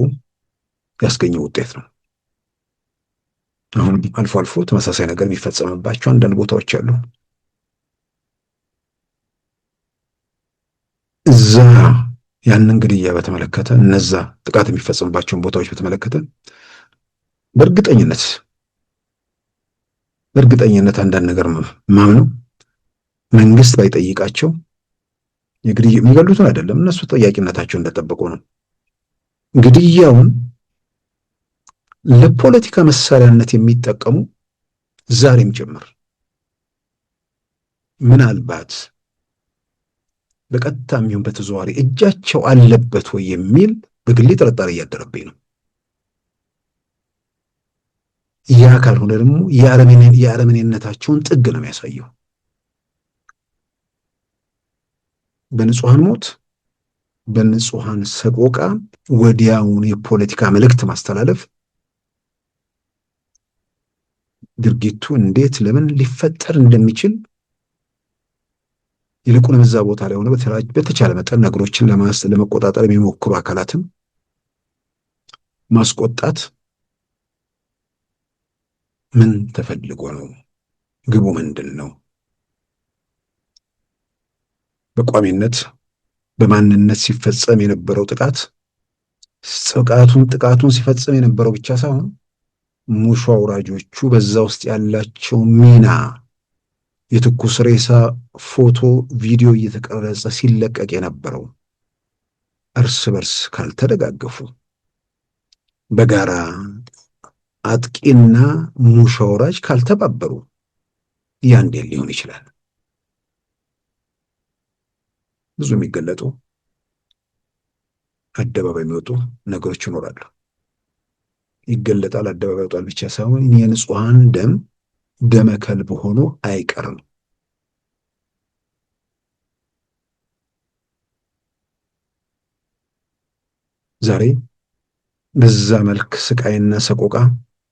ያስገኘው ውጤት ነው። አሁን አልፎ አልፎ ተመሳሳይ ነገር የሚፈጸምባቸው አንዳንድ ቦታዎች አሉ። እዛ ያንን ግድያ በተመለከተ እነዛ ጥቃት የሚፈጸምባቸውን ቦታዎች በተመለከተ በእርግጠኝነት አንዳንድ ነገር ማምነው መንግስት ባይጠይቃቸው የሚገሉትን አይደለም፣ እነሱ ተጠያቂነታቸው እንደጠበቁ ነው። ግድያውን ለፖለቲካ መሳሪያነት የሚጠቀሙ ዛሬም ጭምር ምናልባት በቀጥታም ይሁን በተዘዋዋሪ እጃቸው አለበት ወይ የሚል በግሌ ጥርጣሬ እያደረብኝ ነው። ያ ካልሆነ ደግሞ የአረመኔነታቸውን ጥግ ነው የሚያሳየው። በንጹሐን ሞት፣ በንጹሐን ሰቆቃ ወዲያውን የፖለቲካ መልእክት ማስተላለፍ ድርጊቱ እንዴት ለምን ሊፈጠር እንደሚችል ይልቁንም እዛ ቦታ ላይ ሆነ በተቻለ መጠን ነገሮችን ለመቆጣጠር የሚሞክሩ አካላትን ማስቆጣት ምን ተፈልጎ ነው? ግቡ ምንድን ነው? በቋሚነት በማንነት ሲፈጸም የነበረው ጥቃቱን ሲፈጸም የነበረው ብቻ ሳይሆን ሙሾ አውራጆቹ በዛ ውስጥ ያላቸው ሚና የትኩስ ሬሳ ፎቶ፣ ቪዲዮ እየተቀረጸ ሲለቀቅ የነበረው እርስ በርስ ካልተደጋገፉ በጋራ አጥቂና ሙሾ አውራጅ ካልተባበሩ ያ እንዴት ሊሆን ይችላል? ብዙ የሚገለጡ አደባባይ የሚወጡ ነገሮች ይኖራሉ። ይገለጣል፣ አደባባይ ወጣል ብቻ ሳይሆን የንጹሐን ደመ ከልብ ሆኖ አይቀርም። ዛሬ በዛ መልክ ስቃይና ሰቆቃ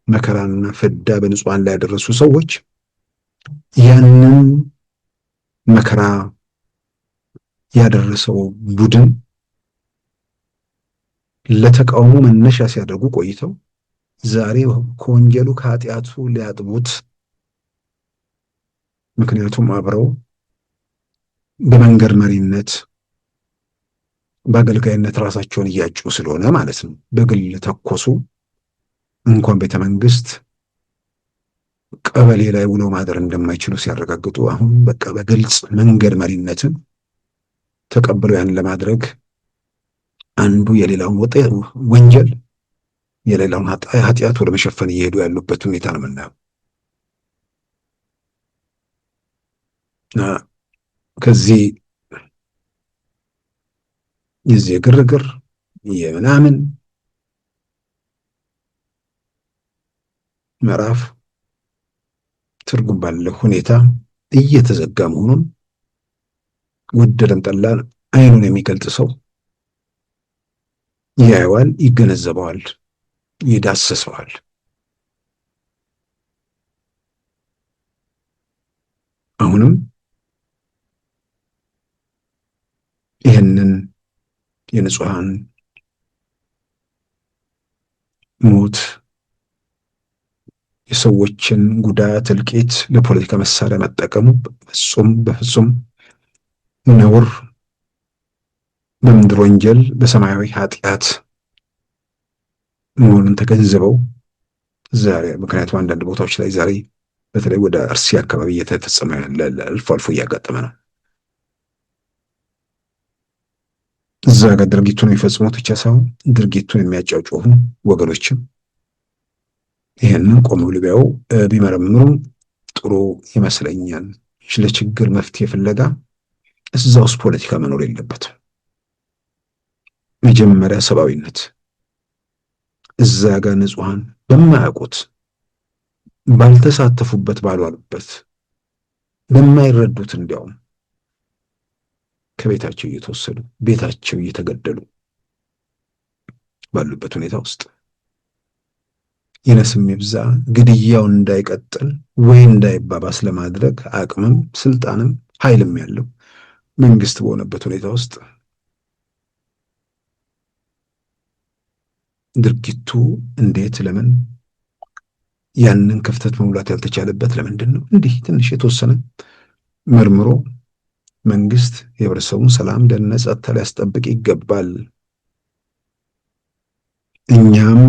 መከራና ፍዳ በንጹሐን ላይ ያደረሱ ሰዎች ያንን መከራ ያደረሰው ቡድን ለተቃውሞ መነሻ ሲያደርጉ ቆይተው ዛሬ ከወንጀሉ ከኃጢአቱ ሊያጥቡት፣ ምክንያቱም አብረው በመንገድ መሪነት በአገልጋይነት ራሳቸውን እያጩ ስለሆነ ማለት ነው። በግል ተኮሱ። እንኳን ቤተ መንግስት ቀበሌ ላይ ውሎ ማደር እንደማይችሉ ሲያረጋግጡ አሁን በቃ በግልጽ መንገድ መሪነትን ተቀብለው ያን ለማድረግ አንዱ የሌላውን ወንጀል የሌላውን ኃጢአት ወደ መሸፈን እየሄዱ ያሉበት ሁኔታ ነው የምናየው። ከዚህ የዚህ ግርግር የምናምን ምዕራፍ ትርጉም ባለው ሁኔታ እየተዘጋ መሆኑን ወደደም ጠላን አይኑን የሚገልጽ ሰው ያየዋል፣ ይገነዘበዋል፣ ይዳሰሰዋል። አሁንም ይህንን የንጹሐን ሞት፣ የሰዎችን ጉዳት፣ እልቂት ለፖለቲካ መሳሪያ መጠቀሙ በፍጹም ነውር፣ በምድር ወንጀል፣ በሰማያዊ ኃጢአት መሆኑን ተገንዝበው ዛሬ ምክንያቱም አንዳንድ ቦታዎች ላይ ዛሬ በተለይ ወደ አርሲ አካባቢ እየተፈጸመ አልፎ አልፎ እያጋጠመ ነው። እዛ ጋር ድርጊቱን የሚፈጽሙት ብቻ ሳይሆን ድርጊቱን የሚያጫውጩ ወገኖችም ይህንን ቆም ብለው ቢመረምሩ ጥሩ ይመስለኛል። ለችግር መፍትሄ ፍለጋ እዛ ውስጥ ፖለቲካ መኖር የለበትም። መጀመሪያ ሰብአዊነት፣ እዛ ጋር ንጹሐን በማያውቁት ባልተሳተፉበት ባልዋሉበት በማይረዱት እንዲያውም ከቤታቸው እየተወሰዱ ቤታቸው እየተገደሉ ባሉበት ሁኔታ ውስጥ ይነስም ይብዛ ግድያው እንዳይቀጥል ወይ እንዳይባባስ ለማድረግ አቅምም ስልጣንም ኃይልም ያለው መንግስት በሆነበት ሁኔታ ውስጥ ድርጊቱ እንዴት ለምን ያንን ክፍተት መሙላት ያልተቻለበት ለምንድን ነው? እንዲህ ትንሽ የተወሰነ መርምሮ መንግስት የህብረተሰቡን ሰላም፣ ደህንነት፣ ጸጥታ ሊያስጠብቅ ይገባል። እኛም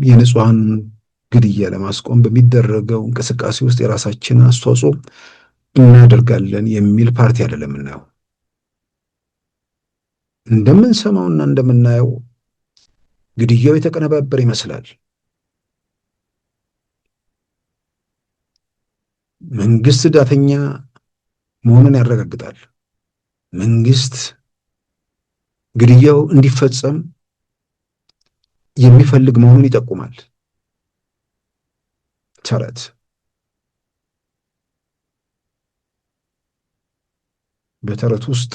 የንጹሃን ግድያ ለማስቆም በሚደረገው እንቅስቃሴ ውስጥ የራሳችንን አስተዋጽኦ እናደርጋለን የሚል ፓርቲ አይደለም የምናየው። እንደምንሰማውና እንደምናየው ግድያው የተቀነባበረ ይመስላል። መንግስት ዳተኛ መሆኑን ያረጋግጣል። መንግስት ግድያው እንዲፈጸም የሚፈልግ መሆኑን ይጠቁማል። ተረት በተረት ውስጥ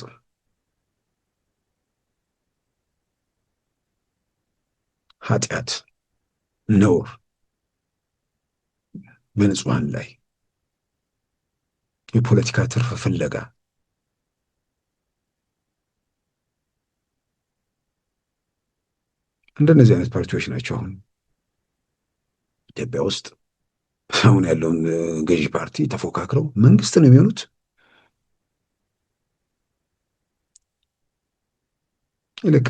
ኃጢአት፣ ነውር በንጹሃን ላይ የፖለቲካ ትርፍ ፍለጋ እንደነዚህ አይነት ፓርቲዎች ናቸው አሁን ኢትዮጵያ ውስጥ አሁን ያለውን ገዢ ፓርቲ ተፎካክረው መንግስት ነው የሚሆኑት። ይልቅ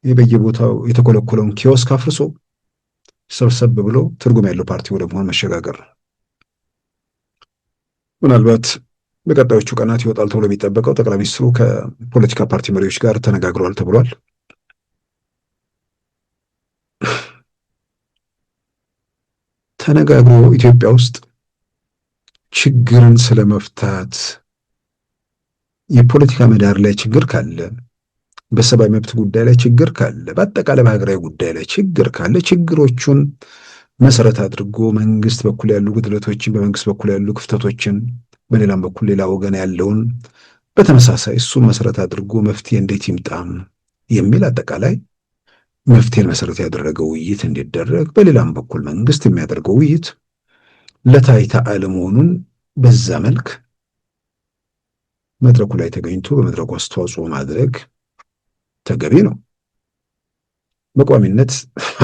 በየቦታው የተኮለኮለውን ኪዮስክ አፍርሶ ሰብሰብ ብሎ ትርጉም ያለው ፓርቲ ወደ መሆን መሸጋገር ነው። ምናልባት በቀጣዮቹ ቀናት ይወጣል ተብሎ የሚጠበቀው ጠቅላይ ሚኒስትሩ ከፖለቲካ ፓርቲ መሪዎች ጋር ተነጋግረዋል ተብሏል። ተነጋግሮ ኢትዮጵያ ውስጥ ችግርን ስለመፍታት የፖለቲካ ምህዳር ላይ ችግር ካለ፣ በሰብአዊ መብት ጉዳይ ላይ ችግር ካለ፣ በአጠቃላይ በሀገራዊ ጉዳይ ላይ ችግር ካለ ችግሮቹን መሰረት አድርጎ መንግስት በኩል ያሉ ጉድለቶችን፣ በመንግስት በኩል ያሉ ክፍተቶችን፣ በሌላም በኩል ሌላ ወገን ያለውን በተመሳሳይ እሱን መሰረት አድርጎ መፍትሄ እንዴት ይምጣም የሚል አጠቃላይ መፍትሄን መሰረት ያደረገ ውይይት እንዲደረግ፣ በሌላም በኩል መንግስት የሚያደርገው ውይይት ለታይታ አለመሆኑን በዛ መልክ መድረኩ ላይ ተገኝቶ በመድረኩ አስተዋጽኦ ማድረግ ተገቢ ነው። በቋሚነት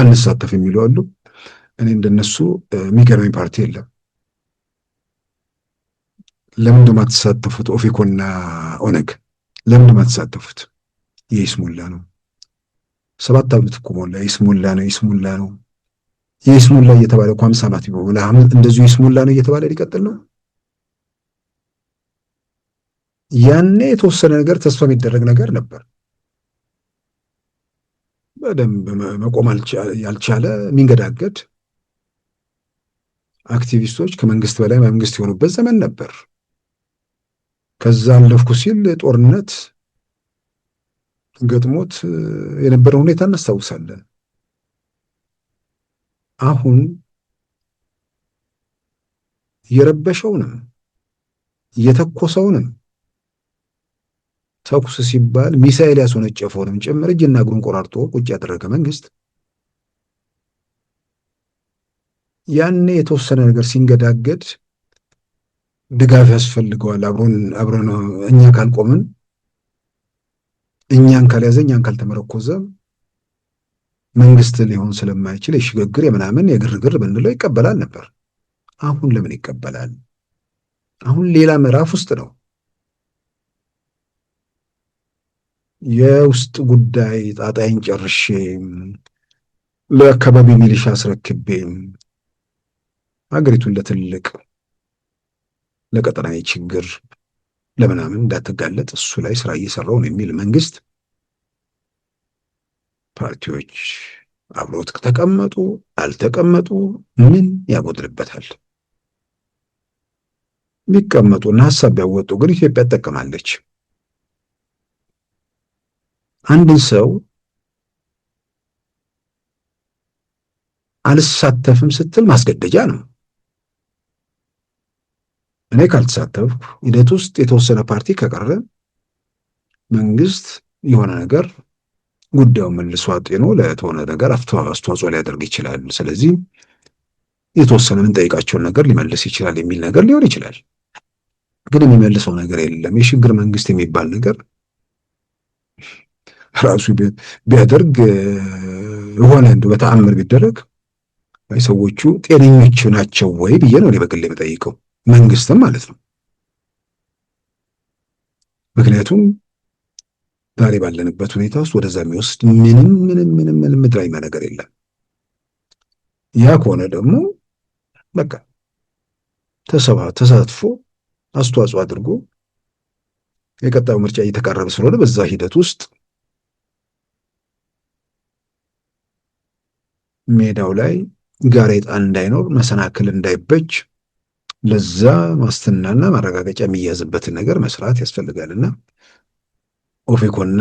አንሳተፍ የሚሉ አሉ። እኔ እንደነሱ የሚገርመኝ ፓርቲ የለም። ለምን እንደማትሳተፉት ኦፌኮና ኦነግ ለምን እንደማትሳተፉት? የይስሙላ ነው። 7 ዓመት እኮ ሞላ። ይስሙላ ነው ይስሙላ እየተባለ እኮ 50 ዓመት ቢሆን እንደዚሁ ይስሙላ ነው እየተባለ ሊቀጥል ነው። ያኔ የተወሰነ ነገር ተስፋ የሚደረግ ነገር ነበር። በደንብ መቆም ያልቻለ የሚንገዳገድ አክቲቪስቶች ከመንግስት በላይ መንግስት የሆኑበት ዘመን ነበር። ከዛ አለፍኩ ሲል ጦርነት ገጥሞት የነበረው ሁኔታ እናስታውሳለን። አሁን የረበሸውንም የተኮሰውንም ተኩስ ሲባል ሚሳኤል ያስወነጨፈውንም ጭምር እጅና እግሩን ቆራርጦ ቁጭ ያደረገ መንግስት ያኔ የተወሰነ ነገር ሲንገዳገድ ድጋፍ ያስፈልገዋል። አብረን እኛ ካልቆምን፣ እኛን ካልያዘ፣ እኛን ካልተመረኮዘ መንግስት ሊሆን ስለማይችል የሽግግር የምናምን የግርግር ብንለው ይቀበላል ነበር። አሁን ለምን ይቀበላል? አሁን ሌላ ምዕራፍ ውስጥ ነው። የውስጥ ጉዳይ ጣጣይን ጨርሼ ለአካባቢ ሚሊሻ አስረክቤ ሀገሪቱን ለትልቅ ለቀጠናዊ ችግር ለምናምን እንዳትጋለጥ እሱ ላይ ስራ እየሰራው ነው የሚል መንግስት ፓርቲዎች አብሮት ተቀመጡ አልተቀመጡ ምን ያጎድልበታል? ቢቀመጡና ሀሳብ ቢያወጡ ግን ኢትዮጵያ ትጠቀማለች። አንድን ሰው አልሳተፍም ስትል ማስገደጃ ነው። እኔ ካልተሳተፍኩ ሂደት ውስጥ የተወሰነ ፓርቲ ከቀረ መንግስት የሆነ ነገር ጉዳዩን መልሶ አጤኖ ለተሆነ ነገር አስተዋጽኦ ሊያደርግ ይችላል። ስለዚህ የተወሰነ የምንጠይቃቸውን ነገር ሊመልስ ይችላል የሚል ነገር ሊሆን ይችላል። ግን የሚመልሰው ነገር የለም። የሽግግር መንግስት የሚባል ነገር ራሱ ቢያደርግ የሆነ እንደው በተአምር ቢደረግ ሰዎቹ ጤነኞች ናቸው ወይ ብዬ ነው እኔ በግሌ የምጠይቀው። መንግስትም ማለት ነው። ምክንያቱም ዛሬ ባለንበት ሁኔታ ውስጥ ወደዛ የሚወስድ ምንም ምድራዊ ነገር የለም። ያ ከሆነ ደግሞ በቃ ተሳትፎ አስተዋጽኦ አድርጎ የቀጣዩ ምርጫ እየተቃረበ ስለሆነ በዛ ሂደት ውስጥ ሜዳው ላይ ጋሬጣ እንዳይኖር፣ መሰናክል እንዳይበጅ ለዛ ዋስትናና ማረጋገጫ የሚያዝበትን ነገር መስራት ያስፈልጋልና ኦፌኮና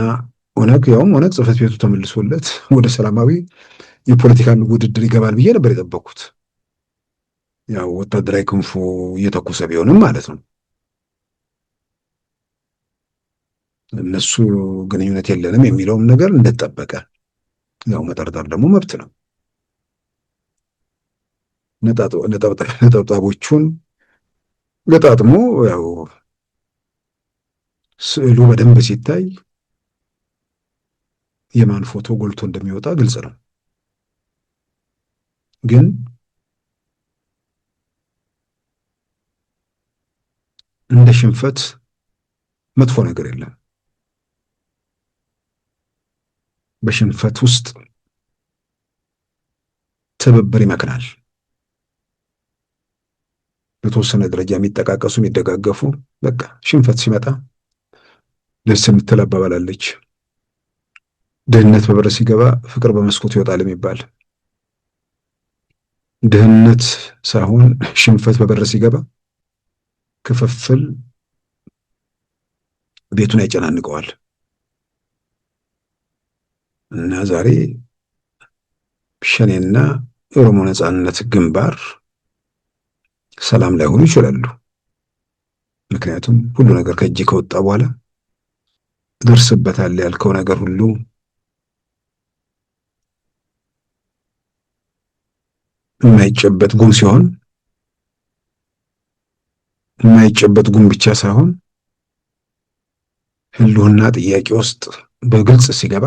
ኦነግ ያውም ኦነግ ጽሕፈት ቤቱ ተመልሶለት ወደ ሰላማዊ የፖለቲካ ውድድር ይገባል ብዬ ነበር የጠበቅኩት። ያው ወታደራዊ ክንፉ እየተኮሰ ቢሆንም ማለት ነው። እነሱ ግንኙነት የለንም የሚለውም ነገር እንደተጠበቀ፣ ያው መጠርጠር ደግሞ መብት ነው። ነጠብጣቦቹን ገጣጥሞ ያው ስዕሉ በደንብ ሲታይ የማን ፎቶ ጎልቶ እንደሚወጣ ግልጽ ነው። ግን እንደ ሽንፈት መጥፎ ነገር የለም። በሽንፈት ውስጥ ትብብር ይመክናል። በተወሰነ ደረጃ የሚጠቃቀሱ የሚደጋገፉ፣ በቃ ሽንፈት ሲመጣ ደስ የምትል አባባል አለች። ድህነት በበር ሲገባ ፍቅር በመስኮት ይወጣል የሚባል። ድህነት ሳይሆን ሽንፈት በበር ሲገባ ክፍፍል ቤቱን ያጨናንቀዋል። እና ዛሬ ሸኔና የኦሮሞ ነጻነት ግንባር ሰላም ላይሆኑ ይችላሉ። ምክንያቱም ሁሉ ነገር ከእጅ ከወጣ በኋላ ደርስበታል ያልከው ነገር ሁሉ የማይጨበት ጉም ሲሆን፣ የማይጨበት ጉም ብቻ ሳይሆን ህልውና ጥያቄ ውስጥ በግልጽ ሲገባ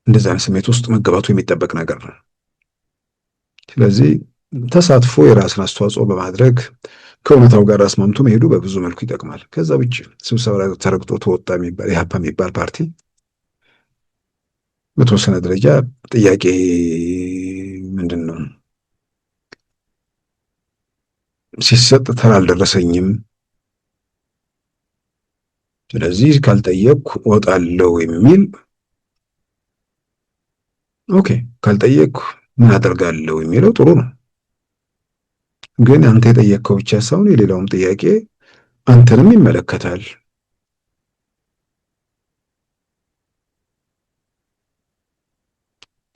እንደዛ አይነት ስሜት ውስጥ መገባቱ የሚጠበቅ ነገር ነው። ስለዚህ ተሳትፎ የራስን አስተዋጽኦ በማድረግ ከእውነታው ጋር አስማምቶ መሄዱ በብዙ መልኩ ይጠቅማል። ከዛ ውጭ ስብሰባ ተረግጦ ተወጣ የሚባል ኢህአፓ የሚባል ፓርቲ በተወሰነ ደረጃ ጥያቄ ምንድን ነው ሲሰጥ ተራ አልደረሰኝም፣ ስለዚህ ካልጠየቅኩ እወጣለሁ የሚል ኦኬ፣ ካልጠየቅኩ ምን አደርጋለሁ የሚለው ጥሩ ነው። ግን አንተ የጠየቅከው ብቻ ሳይሆን የሌላውም ጥያቄ አንተንም ይመለከታል።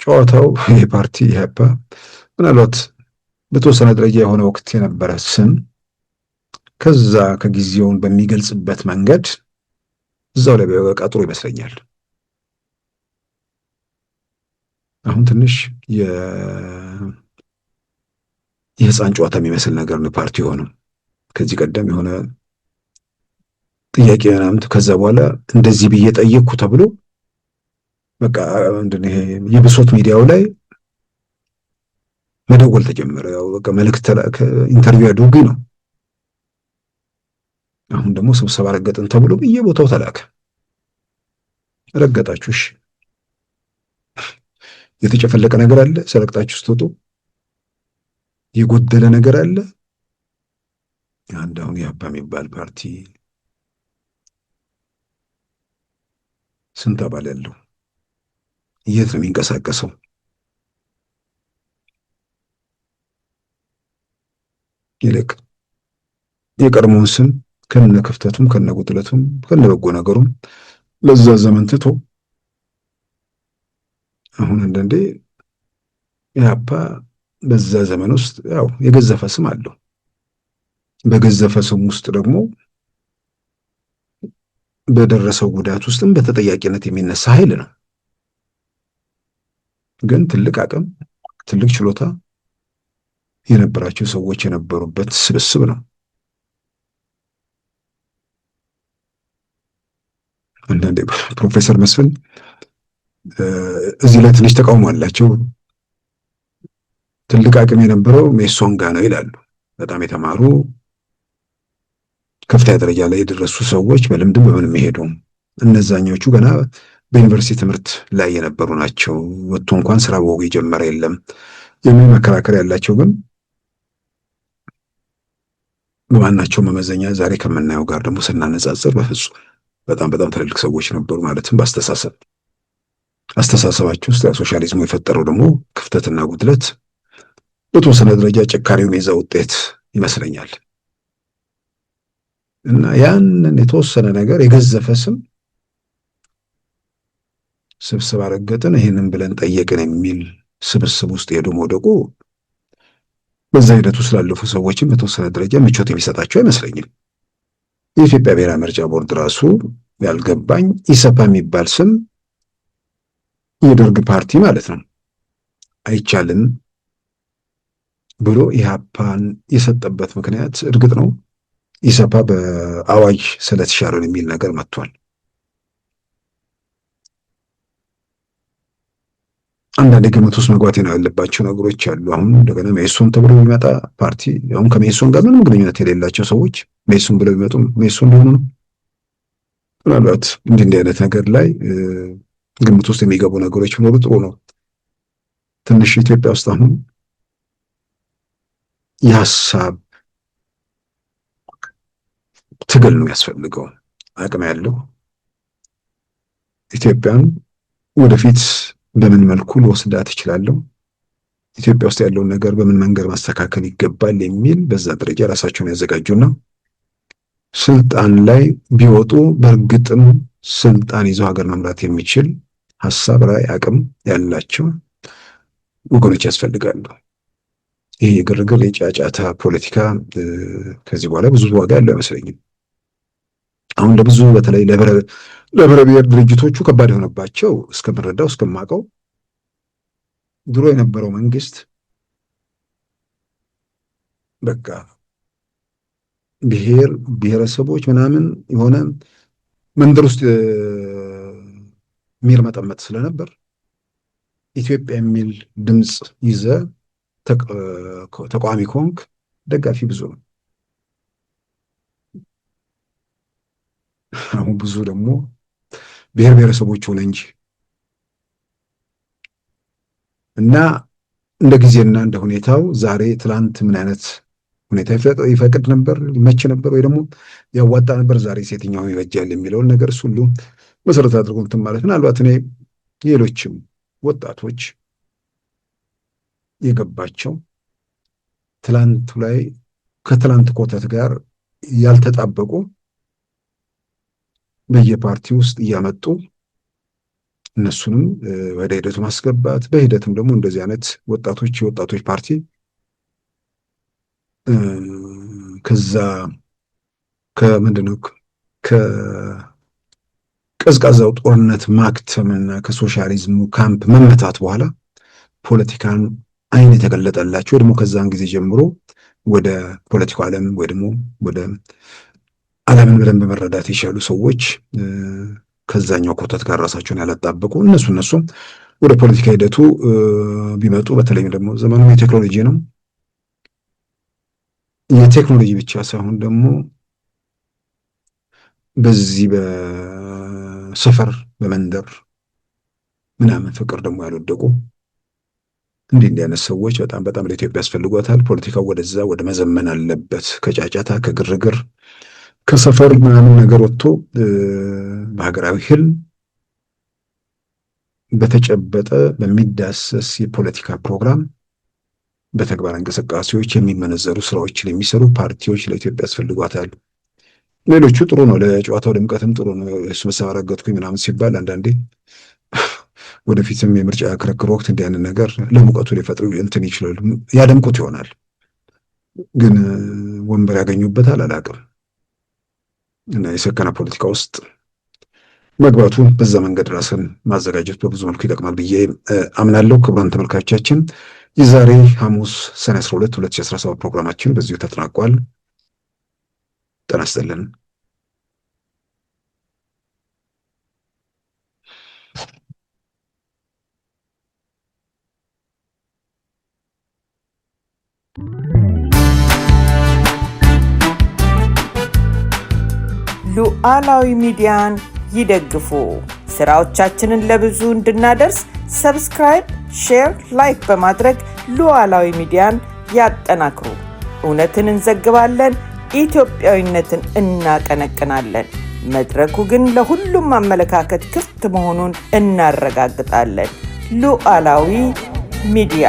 ጨዋታው የፓርቲ ኢህአፓ ምናልባት በተወሰነ ደረጃ የሆነ ወቅት የነበረ ስም ከዛ ከጊዜውን በሚገልጽበት መንገድ እዛው ላይ በቃ ጥሩ ይመስለኛል። አሁን ትንሽ የህፃን ጨዋታ የሚመስል ነገር ነው ፓርቲ ሆነው ከዚህ ቀደም የሆነ ጥያቄ ምናምን ከዛ በኋላ እንደዚህ ብዬ ጠየቅኩ ተብሎ በቃ ምንድን ይሄ የብሶት ሚዲያው ላይ መደወል ተጀመረ። ያው በቃ መልእክት ተላከ፣ ኢንተርቪው አድርጉኝ ነው። አሁን ደግሞ ስብሰባ ረገጥን ተብሎ በየቦታው ተላከ። ረገጣችሁ፣ እሺ፣ የተጨፈለቀ ነገር አለ? ሰረቅጣችሁ ስትወጡ የጎደለ ነገር አለ? አንድ አሁን ኢህአፓ የሚባል ፓርቲ ስንት አባል ያለው? የት ነው የሚንቀሳቀሰው? ይልቅ የቀድሞውን ስም ከነ ክፍተቱም ከነ ጉድለቱም ከነ በጎ ነገሩም ለዛ ዘመን ትቶ አሁን አንዳንዴ ኢህአፓ በዛ ዘመን ውስጥ ያው የገዘፈ ስም አለው። በገዘፈ ስም ውስጥ ደግሞ በደረሰው ጉዳት ውስጥም በተጠያቂነት የሚነሳ ኃይል ነው። ግን ትልቅ አቅም፣ ትልቅ ችሎታ የነበራቸው ሰዎች የነበሩበት ስብስብ ነው። አንዳንዴ ፕሮፌሰር መስፍን እዚህ ላይ ትንሽ ተቃውሞ አላቸው። ትልቅ አቅም የነበረው ሜሶን ጋ ነው ይላሉ። በጣም የተማሩ ከፍተኛ ደረጃ ላይ የደረሱ ሰዎች በልምድም በምንም ይሄዱ። እነዛኞቹ ገና በዩኒቨርሲቲ ትምህርት ላይ የነበሩ ናቸው። ወጥቶ እንኳን ስራ በወጉ የጀመረ የለም የሚል መከራከር ያላቸው ግን በማናቸው መመዘኛ ዛሬ ከምናየው ጋር ደግሞ ስናነጻጽር በፍጹም በጣም ትልልቅ ሰዎች ነበሩ። ማለትም አስተሳሰባቸው ውስጥ ሶሻሊዝሙ የፈጠረው ደግሞ ክፍተትና ጉድለት በተወሰነ ደረጃ ጭካኔውን የዛ ውጤት ይመስለኛል። እና ያንን የተወሰነ ነገር የገዘፈ ስም ስብስብ አረገጥን ይህንን ብለን ጠየቅን የሚል ስብስብ ውስጥ ሄዶ መውደቁ በዛ ሂደቱ ስላለፉ ሰዎችም በተወሰነ ደረጃ ምቾት የሚሰጣቸው አይመስለኝም። የኢትዮጵያ ብሔራዊ ምርጫ ቦርድ ራሱ ያልገባኝ ኢሰፓ የሚባል ስም የደርግ ፓርቲ ማለት ነው አይቻልም ብሎ ኢህአፓን የሰጠበት ምክንያት እርግጥ ነው ኢሰፓ በአዋጅ ስለተሻረን የሚል ነገር መጥቷል። አንዳንድ ግምት ውስጥ መግባት ያለባቸው ነገሮች አሉ። አሁን እንደገና ሜሶን ተብሎ የሚመጣ ፓርቲ አሁን ከሜሶን ጋር ምንም ግንኙነት የሌላቸው ሰዎች ሜሶን ብለው የሚመጡ ሜሶን ሊሆኑ ነው። ምናልባት እንዲህ አይነት ነገር ላይ ግምት ውስጥ የሚገቡ ነገሮች ቢኖሩ ጥሩ ነው። ትንሽ ኢትዮጵያ ውስጥ አሁን የሀሳብ ትግል ነው ያስፈልገው። አቅም ያለው ኢትዮጵያን ወደፊት በምን መልኩ ልወስዳት እችላለሁ፣ ኢትዮጵያ ውስጥ ያለውን ነገር በምን መንገድ ማስተካከል ይገባል የሚል በዛ ደረጃ ራሳቸውን ያዘጋጁና ስልጣን ላይ ቢወጡ በእርግጥም ስልጣን ይዘው ሀገር መምራት የሚችል ሀሳብ ላይ አቅም ያላቸው ወገኖች ያስፈልጋሉ። ይህ የግርግር የጫጫታ ፖለቲካ ከዚህ በኋላ ብዙ ዋጋ ያለው አይመስለኝም። አሁን ለብዙ በተለይ ለህብረ ብሔር ድርጅቶቹ ከባድ የሆነባቸው እስከምረዳው እስከማውቀው ድሮ የነበረው መንግስት በቃ ብሔረሰቦች ምናምን የሆነ መንደር ውስጥ የሚርመጠመጥ ስለነበር ኢትዮጵያ የሚል ድምፅ ይዘ ተቃዋሚ ኮንክ ደጋፊ ብዙ ነው። አሁን ብዙ ደግሞ ብሔረሰቦች ሆነ እንጂ እና እንደ ጊዜና እንደ ሁኔታው ዛሬ ትላንት ምን አይነት ሁኔታ ይፈቅድ ነበር ይመች ነበር ወይ ደግሞ ያዋጣ ነበር ዛሬ ሴትኛው ይበጃል የሚለውን ነገር ሁሉ መሰረት አድርጎ እንትን ማለት ምናልባት እኔ ሌሎችም ወጣቶች የገባቸው ትላንቱ ላይ ከትላንት ኮተት ጋር ያልተጣበቁ በየፓርቲ ውስጥ እያመጡ እነሱንም ወደ ሂደቱ ማስገባት በሂደትም ደግሞ እንደዚህ አይነት የወጣቶች ፓርቲ ከዛ ከምንድነው ከቀዝቃዛው ጦርነት ማክተምና ከሶሻሊዝሙ ካምፕ መመታት በኋላ ፖለቲካን አይን የተገለጠላቸው ደግሞ ከዛን ጊዜ ጀምሮ ወደ ፖለቲካው ዓለም ወይ ደግሞ ወደ ዓለምን በደንብ መረዳት የቻሉ ሰዎች ከዛኛው ኮተት ጋር ራሳቸውን ያላጣበቁ እነሱ ወደ ፖለቲካ ሂደቱ ቢመጡ በተለይም ደግሞ ዘመኑ የቴክኖሎጂ ነው። የቴክኖሎጂ ብቻ ሳይሆን ደግሞ በዚህ በሰፈር በመንደር ምናምን ፍቅር ደግሞ ያልወደቁ እንዲህ አይነት ሰዎች በጣም ለኢትዮጵያ ያስፈልጓታል። ፖለቲካው ወደዛ ወደ መዘመን አለበት። ከጫጫታ ከግርግር ከሰፈር ምናምን ነገር ወጥቶ በሀገራዊ ህልም በተጨበጠ በሚዳሰስ የፖለቲካ ፕሮግራም በተግባር እንቅስቃሴዎች የሚመነዘሩ ስራዎችን የሚሰሩ ፓርቲዎች ለኢትዮጵያ ያስፈልጓታል። ሌሎቹ ጥሩ ነው፣ ለጨዋታው ድምቀትም ጥሩ ነው። ስብሰባ ረገጥኩኝ ምናምን ሲባል አንዳንዴ ወደፊትም የምርጫ ክርክር ወቅት እንዲህ አይነት ነገር ለሙቀቱ ሊፈጥሩ እንትን ይችላሉ፣ ያደምቁት ይሆናል። ግን ወንበር ያገኙበታል አላውቅም። እና የሰከነ ፖለቲካ ውስጥ መግባቱ በዛ መንገድ ራስን ማዘጋጀት በብዙ መልኩ ይጠቅማል ብዬ አምናለሁ። ክቡራን ተመልካቾቻችን የዛሬ ሐሙስ ሰኔ 12 2017 ፕሮግራማችን በዚሁ ተጠናቋል። ጤና ይስጥልን። ሉዓላዊ ሚዲያን ይደግፉ። ስራዎቻችንን ለብዙ እንድናደርስ ሰብስክራይብ፣ ሼር፣ ላይክ በማድረግ ሉዓላዊ ሚዲያን ያጠናክሩ። እውነትን እንዘግባለን፣ ኢትዮጵያዊነትን እናቀነቅናለን። መድረኩ ግን ለሁሉም አመለካከት ክፍት መሆኑን እናረጋግጣለን። ሉዓላዊ ሚዲያ።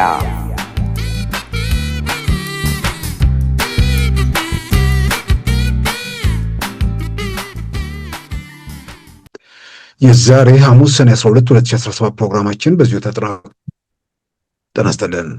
የዛሬ ሐሙስ ሰኔ 12 2017 ፕሮግራማችን በዚሁ ተጠናቀቀ። ጤና ይስጥልን።